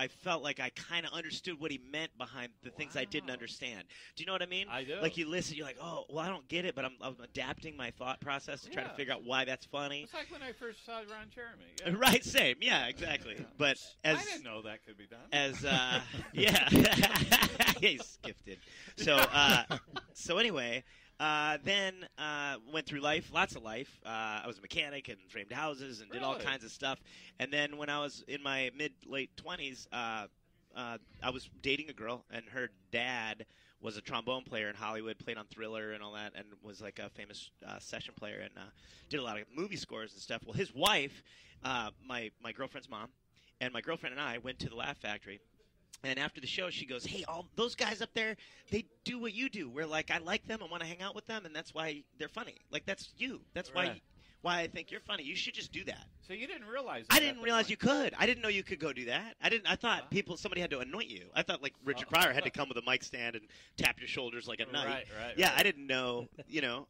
felt like I kind of understood what he meant behind the things I didn't understand. Do you know what I mean? I do. Like you listen, you're like, oh, well, I don't get it, but I'm adapting my thought process to try to figure out why that's funny. It's like when I first saw Ron Jeremy. Yeah. Right, same. Yeah, exactly. Yeah. But I didn't know that could be done. Yeah, he's gifted. So anyway, then went through life, lots of life. I was a mechanic and framed houses and did all kinds of stuff. And then when I was in my late 20s, I was dating a girl, and her dad was a trombone player in Hollywood, played on Thriller and all that, and was like a famous session player and did a lot of movie scores and stuff. Well, his wife, my girlfriend's mom, and my girlfriend and I went to the Laugh Factory. And after the show, she goes, hey, all those guys up there, they do what you do. We're like, I like them. I want to hang out with them, and that's why they're funny. Like, that's you. That's why I think you're funny. You should just do that. So you didn't realize that? I didn't realize you could. I didn't know you could go do that. I thought somebody had to anoint you. I thought, like, Richard Pryor had to come with a mic stand and tap your shoulders like a knight. Right. Yeah, I didn't know,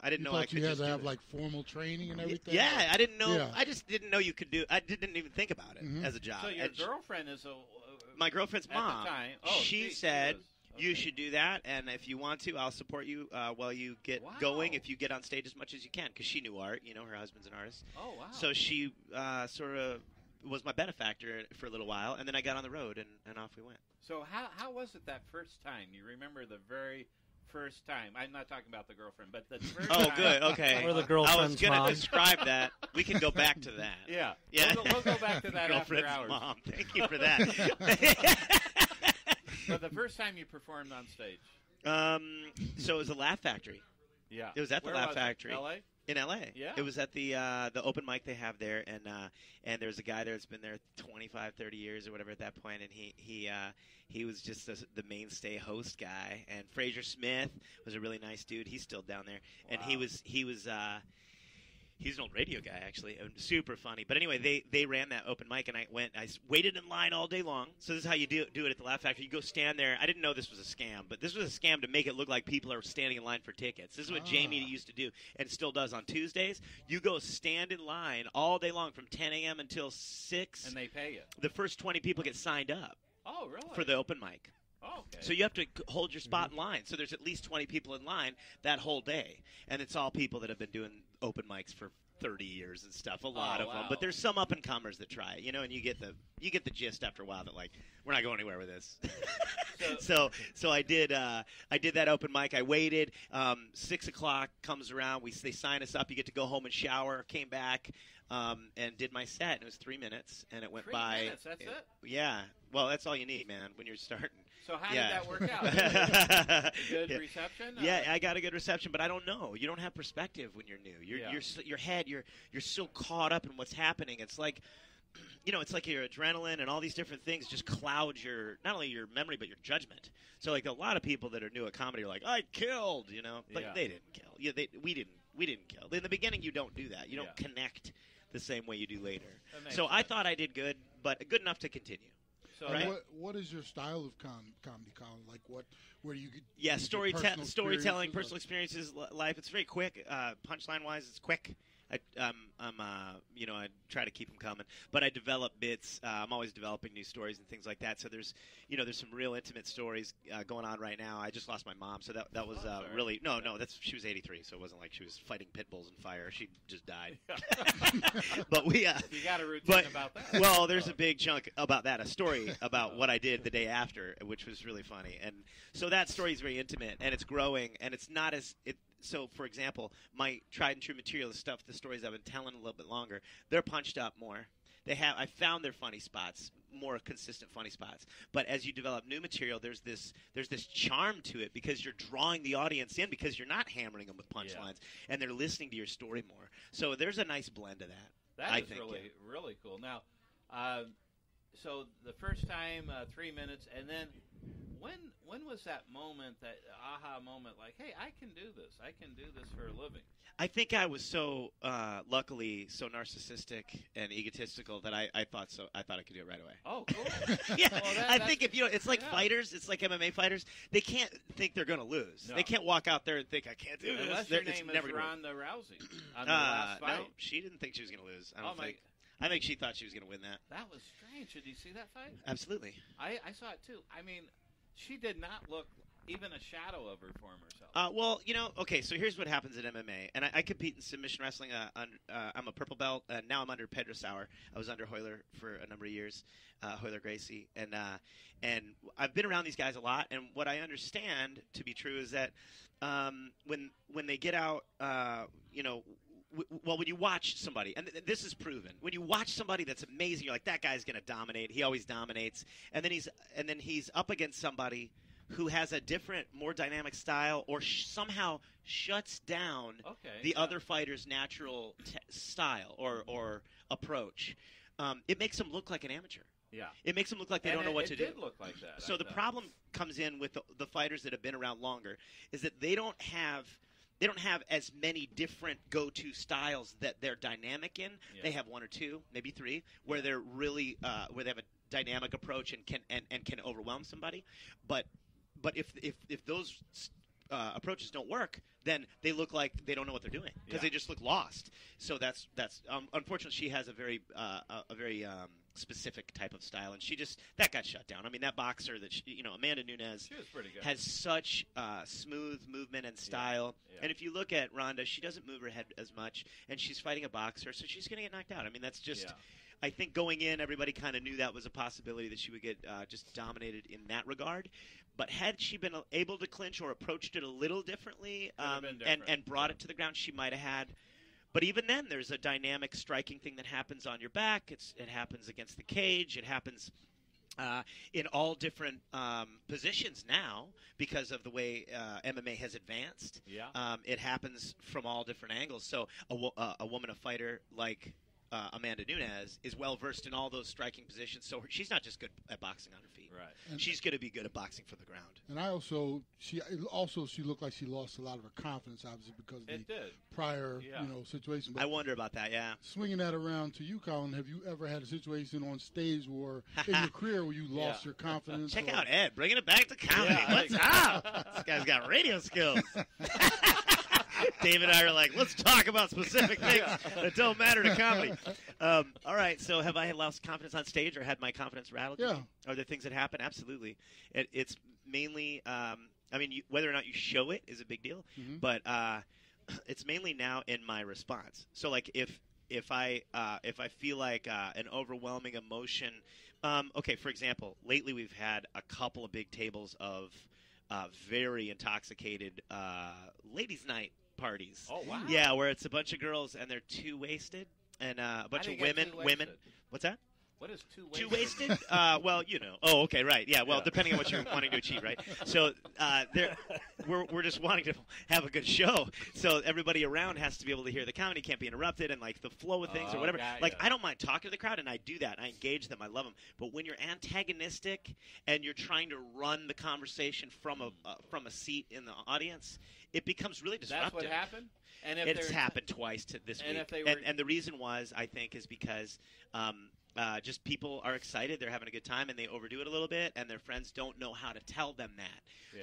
I didn't know I could you had just to have, like, formal training and everything? Yeah, I didn't know. Yeah. I just didn't know you could do I didn't even think about it as a job. So your girlfriend is my girlfriend's mom. At the time. She said, you should do that, and if you want to, I'll support you while you get going, if you get on stage as much as you can, because she knew art. Her husband's an artist. Oh, wow. So she sort of was my benefactor for a little while, and then I got on the road, and off we went. So how was it that first time? You remember the very first time? I'm not talking about the girlfriend, but the first time. Oh, good, okay. Or the girlfriend's I was going to describe that. We can go back to that. Yeah. We'll go back to that after hours. Mom. Thank you for that. But the first time you performed on stage? So it was a Laugh Factory. Yeah. It was at the Laugh Factory. L.A.? In L.A. Yeah. It was at the open mic they have there, and there's a guy there that's been there 25, 30 years or whatever at that point, and he was just the mainstay host guy. And Fraser Smith was a really nice dude. He's still down there, and he's an old radio guy, actually, and super funny. But anyway, they ran that open mic, and I waited in line all day long. So this is how you do it at the Laugh Factory. You go stand there. I didn't know this was a scam, but this was a scam to make it look like people are standing in line for tickets. This is what Jamie used to do and still does on Tuesdays. You go stand in line all day long from 10 a.m. until 6. And they pay you. The first 20 people get signed up. Oh, really? For the open mic. Oh, okay. So you have to hold your spot in line. So there's at least 20 people in line that whole day. And it's all people that have been doing open mics for 30 years and stuff, a lot of them. But there's some up-and-comers that try it, and you get the gist after a while that, like, we're not going anywhere with this. So I did that open mic. I waited. 6 o'clock comes around. They sign us up. You get to go home and shower. Came back and did my set. And it was 3 minutes, and it went 3 by. 3 minutes, that's it? Yeah. Well, that's all you need, man, when you're starting. So how did that work out? Good reception? Yeah, I got a good reception, but I don't know. You don't have perspective when you're new. Your head, you're so caught up in what's happening. It's like, it's like your adrenaline and all these different things just cloud not only your memory but your judgment. So like a lot of people that are new at comedy are like, I killed, but they didn't kill. Yeah, we didn't kill. In the beginning, you don't do that. You don't connect the same way you do later. So sense. I thought I did good, but good enough to continue. So right? What is your style of comedy, Collin? Like where do you get? Yeah, storytelling, personal experiences, life. It's very quick. Punchline wise, it's quick. I try to keep them coming, but I develop bits. I'm always developing new stories and things like that. So there's some real intimate stories going on right now. I just lost my mom, so that was really she was 83, so it wasn't like she was fighting pit bulls in fire. She just died. But you got a routine about that. Well, there's a big chunk about that, a story about what I did the day after, which was really funny, and so that story is very intimate and it's growing, and it's not as it. So, for example, my tried and true material, the stories I've been telling a little bit longer, they're punched up more. I found their funny spots, more consistent funny spots. But as you develop new material, there's this charm to it because you're drawing the audience in because you're not hammering them with punchlines, and they're listening to your story more. So there's a nice blend of that. That is really, really cool. Now, So the first time, 3 minutes, and then when was that moment, that aha moment, like, hey, I can do this. I can do this for a living. I think I was so luckily so narcissistic and egotistical that I thought so. I thought I could do it right away. Oh, cool. Yeah, well, I think if it's like fighters, it's like MMA fighters. They can't think they're going to lose. No. They can't walk out there and think I can't do this. Unless your name is Ronda Rousey on the last fight. No, she didn't think she was going to lose. I think she thought she was going to win that. That was strange. Did you see that fight? Absolutely. I saw it too. I mean, she did not look even a shadow of her former self. Well, okay, so here's what happens at MMA. And I compete in submission wrestling. I'm a purple belt. Now I'm under Pedro Sauer. I was under Hoyler for a number of years, Hoyler Gracie. And I've been around these guys a lot. And what I understand to be true is that when they get out, when you watch somebody, and this is proven, when you watch somebody that's amazing, you're like, that guy's going to dominate. He always dominates. And then he's up against somebody who has a different, more dynamic style, or somehow shuts down the other fighter's natural style or approach. It makes them look like an amateur. Yeah, it makes them look like they don't know what to do. It did look like that. So the problem comes in with the fighters that have been around longer, is that they don't have as many different go-to styles that they're dynamic in. Yeah. They have one or two, maybe three, where they're really where they have a dynamic approach and can overwhelm somebody. But if those approaches don't work, then they look like they don't know what they're doing because they just look lost. So that's unfortunately, she has a very specific type of style, and that got shut down. I mean, that boxer that Amanda Nunes, she was pretty good. Has such smooth movement and style. Yeah. And if you look at Ronda, she doesn't move her head as much, and she's fighting a boxer, so she's going to get knocked out. I mean, that's just. Yeah. I think going in, everybody kind of knew that was a possibility that she would get just dominated in that regard. But had she been able to clinch or approached it a little differently and brought it to the ground, she might have had. But even then, there's a dynamic striking thing that happens on your back. It happens against the cage. It happens in all different positions now because of the way MMA has advanced. Yeah. It happens from all different angles. So a woman, a fighter like Amanda Nunes is well versed in all those striking positions. So she's not just good at boxing on her feet. Right. And she's going to be good at boxing for the ground. And she looked like she lost a lot of her confidence, obviously, because of the prior situation. But I wonder about that. Yeah. Swinging that around to you, Collin, have you ever had a situation on stage or in your career where you lost your confidence? Check out Ed, bringing it back to comedy. What's up? This guy's got radio skills. David and I are like, let's talk about specific things that don't matter to comedy. All right, so have I lost confidence on stage or had my confidence rattled? Yeah. Are there things that happen? Absolutely. It's mainly, whether or not you show it is a big deal, but it's mainly now in my response. So, like, if I feel like an overwhelming emotion, for example, lately we've had a couple of big tables of very intoxicated ladies' night parties. Oh, wow. Yeah, where it's a bunch of girls and they're too wasted, and a bunch of women. What's that? What is too wasted? Too wasted? Well, Oh, okay, right. Yeah, well, depending on what you're wanting to achieve, right? So we're just wanting to have a good show. So everybody around has to be able to hear the comedy, can't be interrupted, and like the flow of things or whatever. I don't mind talking to the crowd, and I do that. I engage them. I love them. But when you're antagonistic and you're trying to run the conversation from a seat in the audience, it becomes really disruptive. That's what happened? And it's happened twice this week. And the reason I think, is because just people are excited, they're having a good time, and they overdo it a little bit, and their friends don't know how to tell them that. Yeah.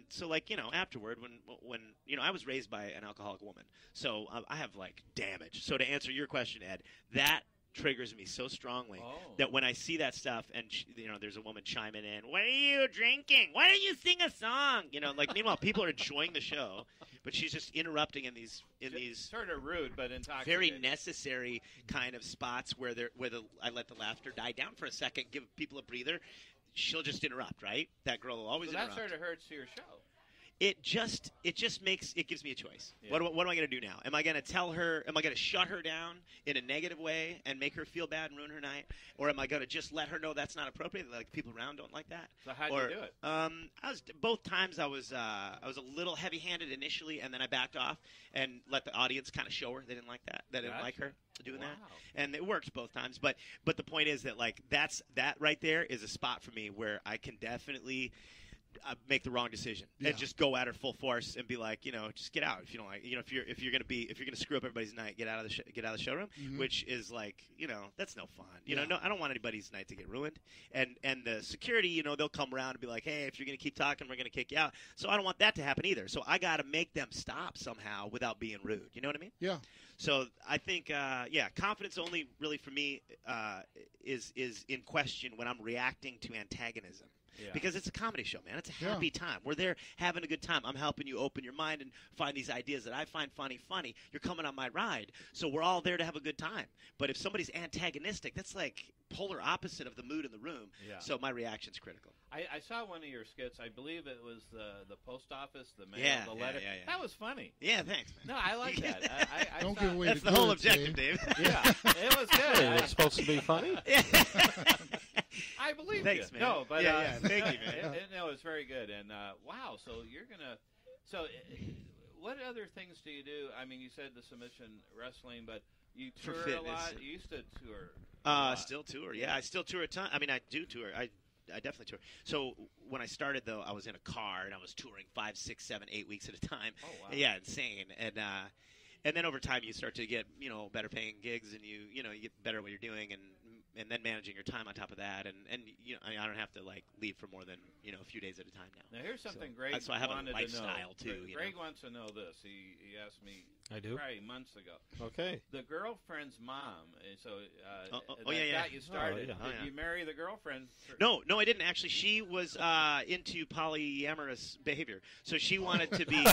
So afterward, when I was raised by an alcoholic woman, so I have like damage. So to answer your question, Ed, that triggers me so strongly that when I see that stuff and there's a woman chiming in, "What are you drinking? Why don't you sing a song?" Meanwhile people are enjoying the show, but she's just interrupting in these sort of rude but intoxicated, very necessary kind of spots where I let the laughter die down for a second, give people a breather. She'll just interrupt, right? That girl will always interrupt. That sort of hurts your show. it just gives me a choice. Yeah. What am I going to do now? Am I going to tell her? Am I going to shut her down in a negative way and make her feel bad and ruin her night, or am I going to just let her know that's not appropriate? Like people around don't like that. So how'd you do it? Both times I was a little heavy-handed initially, and then I backed off and let the audience kind of show her they didn't like that. They didn't like her doing that, and it worked both times. But the point is that like that right there is a spot for me where I can definitely make the wrong decision and just go at her full force and be like, just get out if you don't like, if you're gonna screw up everybody's night, get out of the showroom, which is like, that's no fun. No, I don't want anybody's night to get ruined. And the security, they'll come around and be like, hey, if you're gonna keep talking, we're gonna kick you out. So I don't want that to happen either. So I got to make them stop somehow without being rude. You know what I mean? Yeah. So I think, confidence only really for me is in question when I'm reacting to antagonism. Yeah. Because it's a comedy show, man. It's a happy time. We're there having a good time. I'm helping you open your mind and find these ideas that I find funny. You're coming on my ride. So we're all there to have a good time. But if somebody's antagonistic, that's like polar opposite of the mood in the room. Yeah. So my reaction's critical. I saw one of your skits. I believe it was the post office, the mail, the letter. Yeah. That was funny. Yeah, thanks, man. No, I like that. I Don't give away that's the whole objective, Dave. Yeah, it was good. It's supposed to be funny. I believe Thanks, you. Man. No, but thank you, man. It's very good. And wow, so you're gonna. So, what other things do you do? I mean, you said the submission wrestling, but you tour a lot. You used to tour. Still tour. Yeah, I still tour a ton. I mean, I do tour. I definitely tour. So when I started, though, I was in a car and I was touring 5, 6, 7, 8 weeks at a time. Oh wow. Yeah, insane. And then over time you start to get better paying gigs, and you get better at what you're doing, and then managing your time on top of that, and I don't have to like leave for more than a few days at a time now. Now here's something Greg so I have wanted a lifestyle to know. too. Greg wants to know this. He asked me. I do. Probably months ago. Okay. The girlfriend's mom. So got you started. Oh, yeah. Did you marry the girlfriend? No, I didn't actually. She was into polyamorous behavior, so she wanted to be.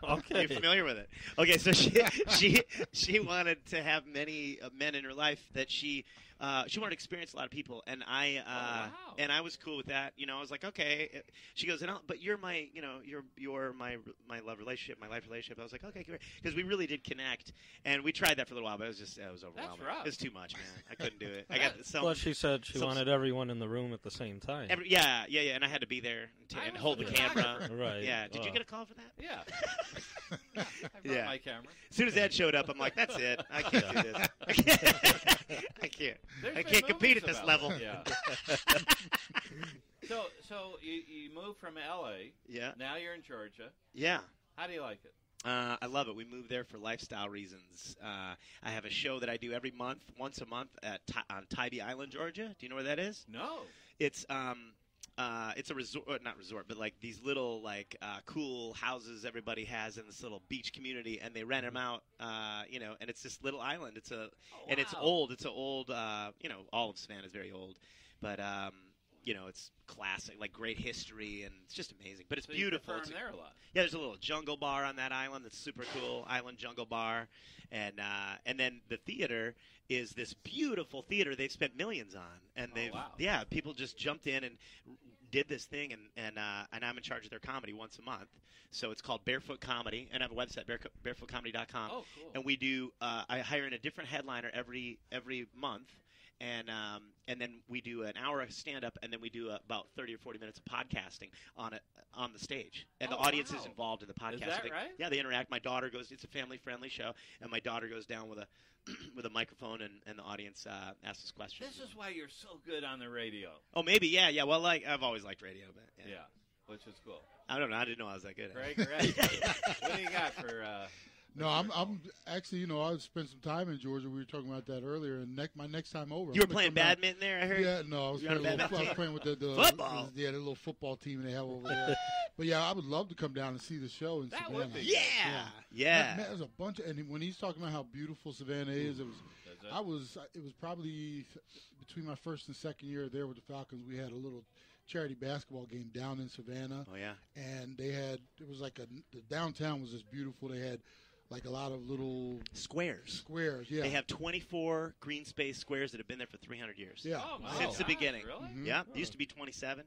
Okay. You're familiar with it? Okay, so she wanted to have many men in her life that she wanted to experience a lot of people, and I was cool with that. I was like, okay. She goes, but you're my, you're my love relationship, my life relationship. I was like, okay, great, because we really did connect, and we tried that for a little while, but it was overwhelming. That's rough. It was too much, man. I couldn't do it. I got some. Well, she said she wanted everyone in the room at the same time. Yeah, and I had to be there and hold the camera. Right. Yeah. Did you get a call for that? Yeah. I brought my camera. As soon as Ed showed up, I'm like, that's it. I can't do this. I can't. I can't compete at this level. Yeah. So you moved from L.A. Yeah. Now you're in Georgia. Yeah. How do you like it? I love it. We moved there for lifestyle reasons. I have a show that I do every month, once a month, on Tybee Island, Georgia. Do you know where that is? No. It's a resort, not resort, but like these little cool houses everybody has in this little beach community, and they rent them out, and it's this little island. It's old. It's an old, all of Savannah is very old, but it's classic, like great history, and it's just amazing. But it's beautiful. You there a lot. Yeah, there's a little jungle bar on that island that's super cool, Island Jungle Bar, and then the theater is this beautiful theater they've spent millions on, and people just jumped in and did this thing, and I'm in charge of their comedy once a month. So it's called Barefoot Comedy, and I have a website, barefootcomedy.com. Oh, cool. And we do I hire in a different headliner every month. And then we do an hour of stand-up, and then we do about 30 or 40 minutes of podcasting on the stage. And the audience is involved in the podcasting. Is that right? Yeah, they interact. My daughter goes. It's a family-friendly show, and my daughter goes down with a microphone, and the audience asks us questions. This is why you're so good on the radio. Oh, maybe, yeah. Well, I've always liked radio, but yeah, which is cool. I don't know. I didn't know I was that good. Greg, what do you got for? No, I'm actually, I spent some time in Georgia. We were talking about that earlier. And my next time over, you were playing badminton there, I heard. Yeah, no, I was playing with the football. The little football team they have over there. But yeah, I would love to come down and see the show in Savannah. Would be yeah. Man, there's a bunch of, and when he's talking about how beautiful Savannah is, it was probably between my first and second year there with the Falcons. We had a little charity basketball game down in Savannah. Oh yeah. And it was like the downtown was just beautiful. They had like a lot of little squares. Yeah, they have 24 green space squares that have been there for 300 years. Yeah, since the beginning. Really? Mm-hmm. Yeah, it used to be 27.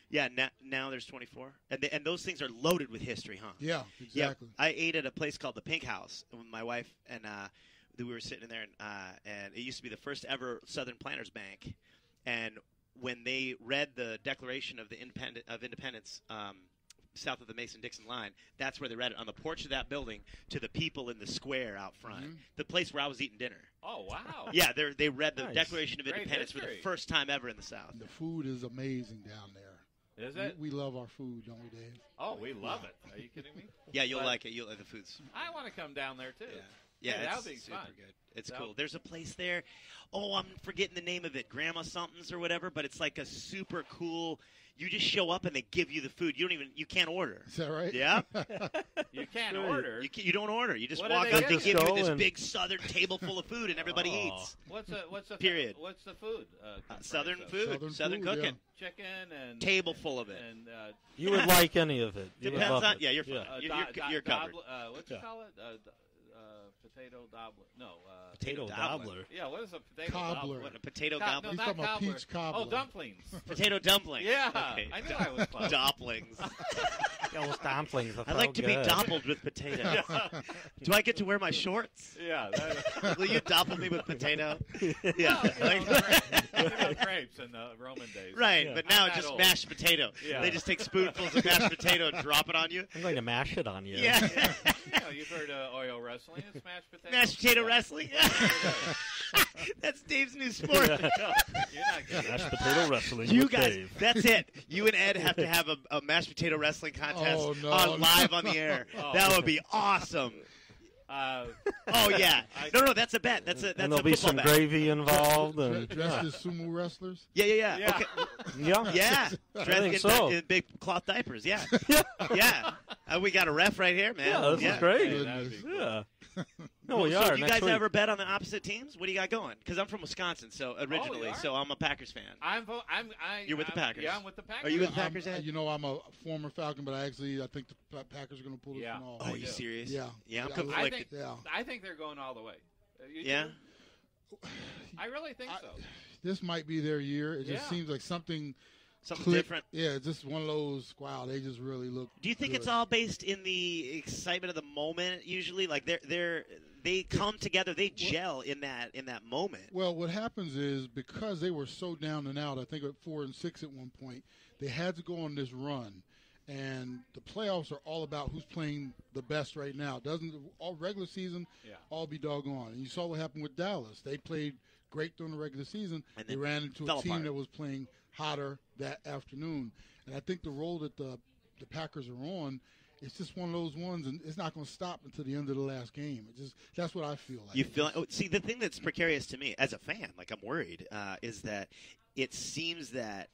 Yeah, now there's 24, and those things are loaded with history, huh? Yeah, exactly. Yeah, I ate at a place called the Pink House with my wife, and we were sitting in there, and it used to be the first ever Southern Planters Bank, and when they read the Declaration of Independence south of the Mason-Dixon line, that's where they read it, on the porch of that building to the people in the square out front, the place where I was eating dinner. Oh, wow. Yeah, they read the Declaration of Independence for the first time ever in the South. The food is amazing down there. Is it? We love our food, don't we, Dave? Oh, we love it. Are you kidding me? Yeah, you'll like it. You'll like the foods. I want to come down there, too. Yeah, that would be super fun. good. It's cool. There's a place there. Oh, I'm forgetting the name of it. Grandma something's or whatever, but it's like a super cool. You just show up and they give you the food. You can't order. Is that right? Yeah. You can't order. You don't order. You just What walk do they up. They give give you? you this big Southern table full of food, and everybody eats. What's the Period. What's the food? Southern comprised of? food, Southern cooking. Chicken and Table full of it. And You would like any of it. You would depends love on. it. Yeah, you're fine. You're covered. What's it call it? Potato dobbler. No. Potato Gobbler. Yeah, what is a potato Cobbler. gobbler? What, a potato No, gobbler? He's not talking about cobbler. peach cobbler. Oh, dumplings. Potato dumpling. Yeah, Okay. I knew I was close. Dumplings. Those dumplings. I like to be doppled with potato. Do I get to wear my shorts? Yeah. Will you dopple me with potato? Yeah. Grapes in the Roman days. Right, but now I'm it's just that old. mashed potato. Yeah. They just take spoonfuls of mashed potato and drop it on you. I'm going to mash it on you. Yeah. You've heard oil wrestling. It's mashed potato. Mashed potato wrestling. That's Dave's new sport. You're not getting Mashed potato wrestling You with guys, Dave. that's it. You and Ed have to have a mashed potato wrestling contest live on the air. Oh. That would be awesome. Oh yeah. No, that's a bet. That's and a there'll be football some bet. gravy involved. And, Dressed as sumo wrestlers? Yeah. Yeah. Okay. yeah. Yeah. I Dressed think in, so. in big cloth diapers. Yeah. Yeah. We got a ref right here, man. Yeah, this is great. Yeah, that'd be cool. Yeah. No, we so are. do you next guys week. ever bet on the opposite teams? What do you got going? Because I'm from Wisconsin, so originally, you are? so I'm a Packers fan. You're with the Packers. Yeah, I'm with the Packers. Are you with the Packers, Ed? I'm a former Falcon, but I think the Packers are going to pull this one off. Oh, are you serious? Yeah. Yeah, I'm I conflicted. I think they're going all the way. You Yeah? do? I really think so. This might be their year. It just seems like something different. Yeah, it's just one of those, wow, they just really look Do you think good. it's all based in the excitement of the moment usually? Like they come together, they gel in that moment. Well, what happens is because they were so down and out, I think at 4-6 at one point, they had to go on this run. And the playoffs are all about who's playing the best right now. Doesn't all regular season all be doggone. And you saw what happened with Dallas. They played great during the regular season. And they ran into a team apart. that was playing hotter that afternoon. And I think the role that the Packers are on, it's just one of those ones, and it's not going to stop until the end of the last game. That's what I feel like. You feel see the thing that's precarious to me as a fan, like I'm worried, is that it seems that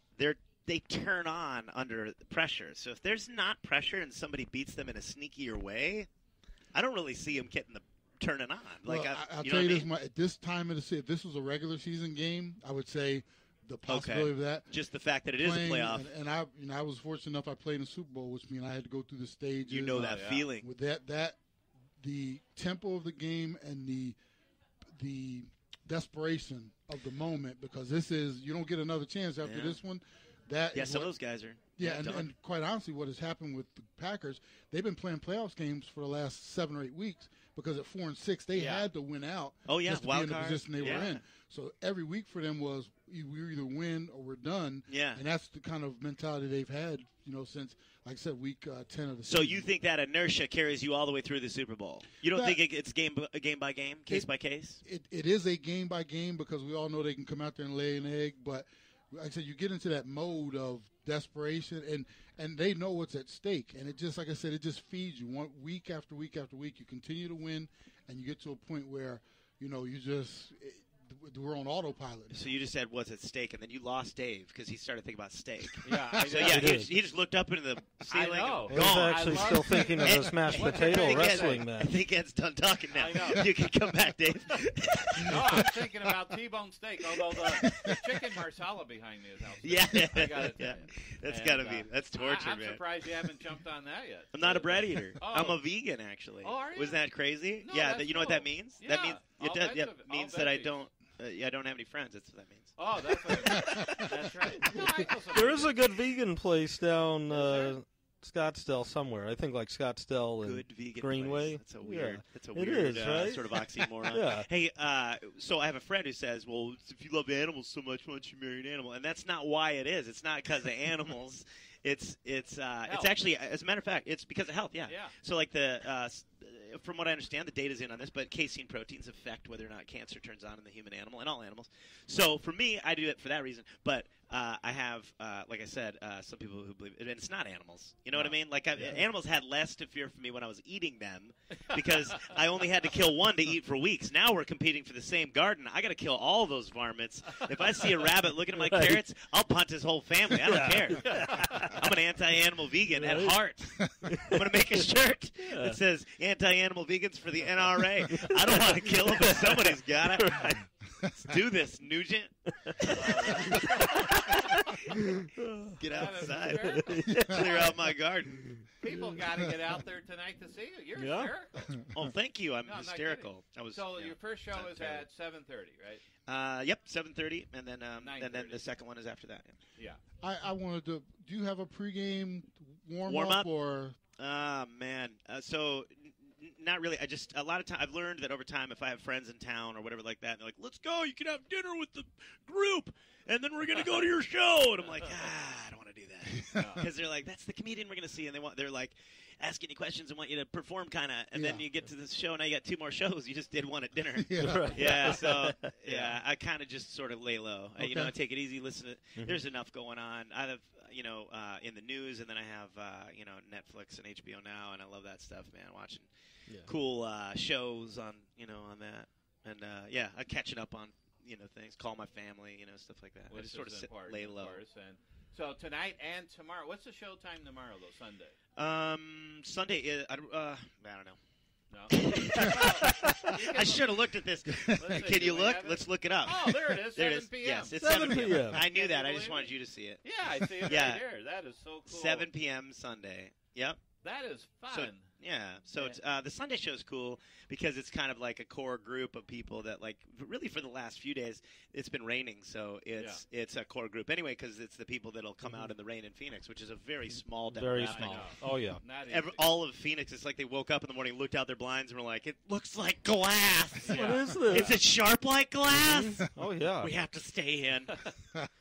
they turn on under pressure. So if there's not pressure and somebody beats them in a sneakier way, I don't really see them turning on. Like I'll tell you this: at this time of the season, if this was a regular season game, I would say the possibility of that. Just the fact that it is a playoff. And I was fortunate enough. I played in the Super Bowl, which means I had to go through the stages. You know that feeling. With that, the tempo of the game and the desperation of the moment, because this is you don't get another chance after this one. Some of those guys are. And quite honestly, what has happened with the Packers, they've been playing playoffs games for the last 7 or 8 weeks because at 4-6 they had to win out. Oh yeah, just to wild be in card. the position they were in. So every week for them was we either win or we're done. Yeah, and that's the kind of mentality they've had, since, like I said, week 10 of the season. So you think that inertia carries you all the way through the Super Bowl? You don't think it's game by game, case by case? It is a game by game because we all know they can come out there and lay an egg, but like I said, you get into that mode of desperation, and they know what's at stake, and it just, like I said, it just feeds you week after week after week. You continue to win, and you get to a point where you just we're on autopilot now. So you just said, what's at stake, and then you lost Dave because he started thinking about steak. Yeah. So, he just looked up into the ceiling. I know. He's actually still thinking of this mashed potato wrestling match. I think Ed's done talking now. You can come back, Dave. No, I'm thinking about T-bone steak, although the chicken marsala behind me is outstanding. Yeah. I gotta tell you. That's got to be. That's torture, I'm man. surprised you haven't jumped on that yet. I'm not a bread eater. Oh. I'm a vegan, actually. Oh, are you? Was that crazy? No, yeah, that's you know what cool. that means? Yeah. That means All means that I veggies. don't. I don't have any friends. That's what that means. Oh, that's right. No, I know some There is vegans. a good vegan place down Scottsdale somewhere. I think like Scottsdale and Good vegan Greenway. place. That's a weird. Yeah. That's a It weird is, right? sort of oxymoron. Yeah. Hey, so I have a friend who says, "Well, if you love animals so much, why don't you marry an animal?" And that's not why it is. It's not because of animals. It's actually, as a matter of fact, it's because of health. Yeah. Yeah. So like from what I understand, the data's in on this, but casein proteins affect whether or not cancer turns on in the human animal and all animals. So for me, I do it for that reason. But I have, like I said, some people who believe, and it's not animals. You know what I mean? Like animals had less to fear from me when I was eating them because I only had to kill one to eat for weeks. Now we're competing for the same garden. I got to kill all those varmints. If I see a rabbit looking at my carrots, I'll punt his whole family. I don't care. I'm an anti-animal vegan at heart. I'm going to make a shirt that says anti-animal vegans for the NRA. I don't want to kill them, but somebody's got it. Let's do this, Nugent. Get outside. Clear out my garden. People got to get out there tonight to see you. You're hysterical. Oh, thank you. I'm No, not hysterical. So your first show is at 7:30, right? Yep, 7:30, and then the second one is after that. Yeah. I wanted to. Do you have a pregame warm Warm-up? up or? Man. Not really. A lot of time I've learned that over time, if I have friends in town or whatever like that, and they're like, "Let's go. You can have dinner with the group, and then we're gonna go to your show." And I'm like, I don't want to do that because they're like, "That's the comedian we're gonna see," and they're like asking you questions and want you to perform kind of, and then you get to this show and now you got two more shows. You just did one at dinner. So I kind of just sort of lay low. Okay. I take it easy. Listen to. There's enough going on. I have. In the news, and then I have, Netflix and HBO Now, and I love that stuff, man. Watching cool shows on that, and I'm catching up on things. Call my family, stuff like that. Which I just sort of lay low. And so tonight and tomorrow. What's the showtime tomorrow though? Sunday. Sunday is I don't know. No. I should have looked at this. Can you look? Let's look it up. Oh, there it is. 7 p.m. Yes, it's 7 7 p.m. I knew that. I just wanted you to see it. Yeah, I see it right here. That is so cool. 7 p.m. Sunday. Yep. That is fun. So it's, the Sunday show is cool because it's kind of like a core group of people that, like, really for the last few days, it's been raining, so it's a core group anyway because it's the people that'll come out in the rain in Phoenix, which is a very small demographic. Very small. Oh, yeah. All of Phoenix, it's like they woke up in the morning, looked out their blinds, and were like, it looks like glass. What is this? Is it sharp like glass? Oh, yeah. We have to stay in.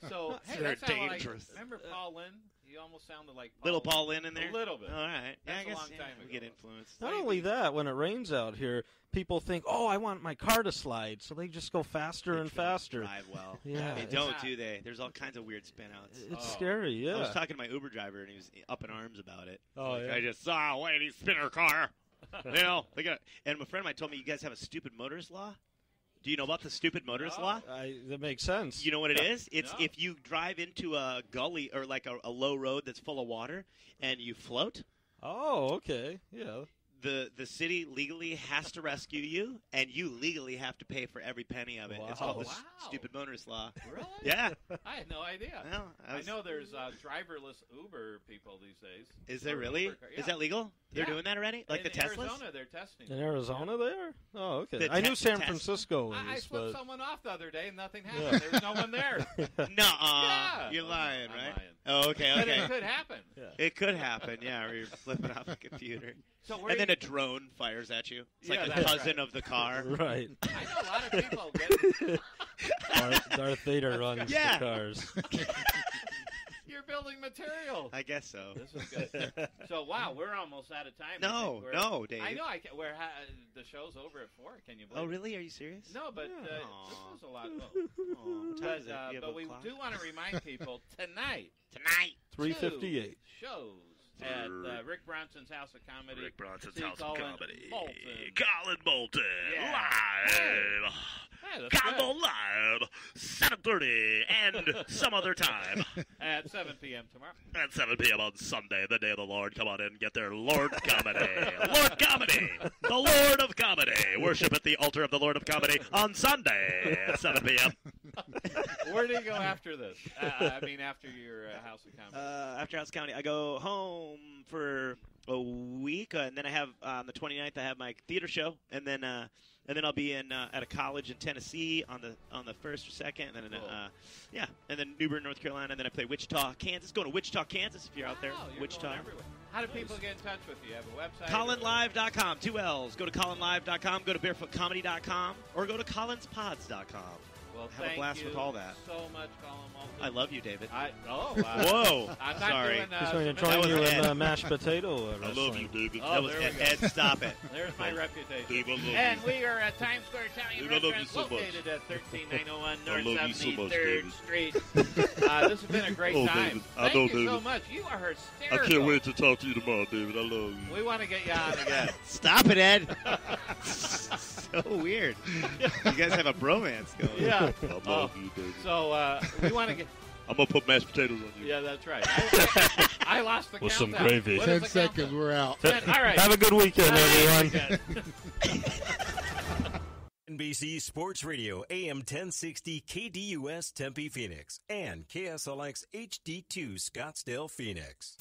So, hey, They're that sounded dangerous. Like, remember Paul Lynn? You almost sounded like Little Paul Lynn in there? A little bit. All right. That's I guess a long time ago. we get influenced. Not only that, when it rains out here, people think, "Oh, I want my car to slide," so they just go faster and faster. Drive well. Yeah, They don't, do they? There's all kinds of weird spin-outs. It's scary, yeah. I was talking to my Uber driver, and he was up in arms about it. Oh, yeah. I just saw a lady spin her car. And a friend of mine told me you guys have a stupid motorist law. Do you know about the stupid motorist law? That makes sense. You know what it is? It's if you drive into a gully or like a low road that's full of water and you float. Oh, okay. Yeah. The city legally has to rescue you, and you legally have to pay for every penny of it. Wow. It's called the stupid motorist law. Really? Yeah. I had no idea. Well, I know there's driverless Uber people these days. Is there really? Yeah. Is that legal? They're doing that already? Like in the Teslas? Arizona, they're testing. In Arizona, there? Oh, okay. The I knew San Tesla. Francisco I is, flipped but someone off the other day, and nothing happened. There was no one there. Nuh-uh. You're lying, I'm right? lying. Oh, okay. But it could happen. It could happen, yeah, or you're flipping off a computer. So and then a drone fires at you. It's like the that's cousin of the car. right. I know a lot of people get Darth Vader runs the cars. You're building material. I guess so. This is good. So, wow, we're almost out of time. No, Dave. I know. The show's over at 4. Can you believe it? Oh, really? Are you serious? No, but this was a lot. But we o'clock? do want to remind people tonight. 3:58. Shows. at Rick Bronson's House of Comedy. Rick Bronson's See House of Collin Comedy. Moulton. Collin Moulton. Yeah. Live. Hey, Combo Live. 7:30 and some other time. At 7 p.m. tomorrow. At 7 p.m. on Sunday, the day of the Lord. Come on in and get their Lord Comedy. Lord Comedy. The Lord of Comedy. Worship at the altar of the Lord of Comedy on Sunday at 7 p.m. Where do you go after this? After your House of Comedy. After House of Comedy, I go home for a week, and then I have on the 29th I have my theater show, and then I'll be in at a college in Tennessee on the 1st or 2nd, and then and then New Bern, North Carolina, and then I play Wichita, Kansas. Going to Wichita, Kansas if you're out there. Wichita. How do people get in touch with you? You have a website? CollinLive.com, 2 L's. Go to CollinLive.com, go to BarefootComedy.com, or go to CollinsPods.com. Well, have a blast with all that. So much, Collin Moulton. I love you, David. Whoa! I'm not sorry. Doing, He's going to join you in mashed potato. I love you, David. That was Ed. Stop it. There's my reputation. Dave, I love and you. we are at Times Square Italian Dave, Restaurant, located at 13901 North 73rd Street. This has been a great time. David. Thank you so much. You are hysterical. I can't wait to talk to you tomorrow, David. I love you. We want to get you on again. Stop it, Ed. So weird. You guys have a bromance going. Yeah. I love you, David. So we want to get. I'm going to put mashed potatoes on you. Yeah, that's right. I lost the with countdown. some gravy. 10 seconds, we're out. All right. Have a good weekend, everyone. NBC Sports Radio, AM 1060 KDUS Tempe, Phoenix, and KSLX HD2 Scottsdale, Phoenix.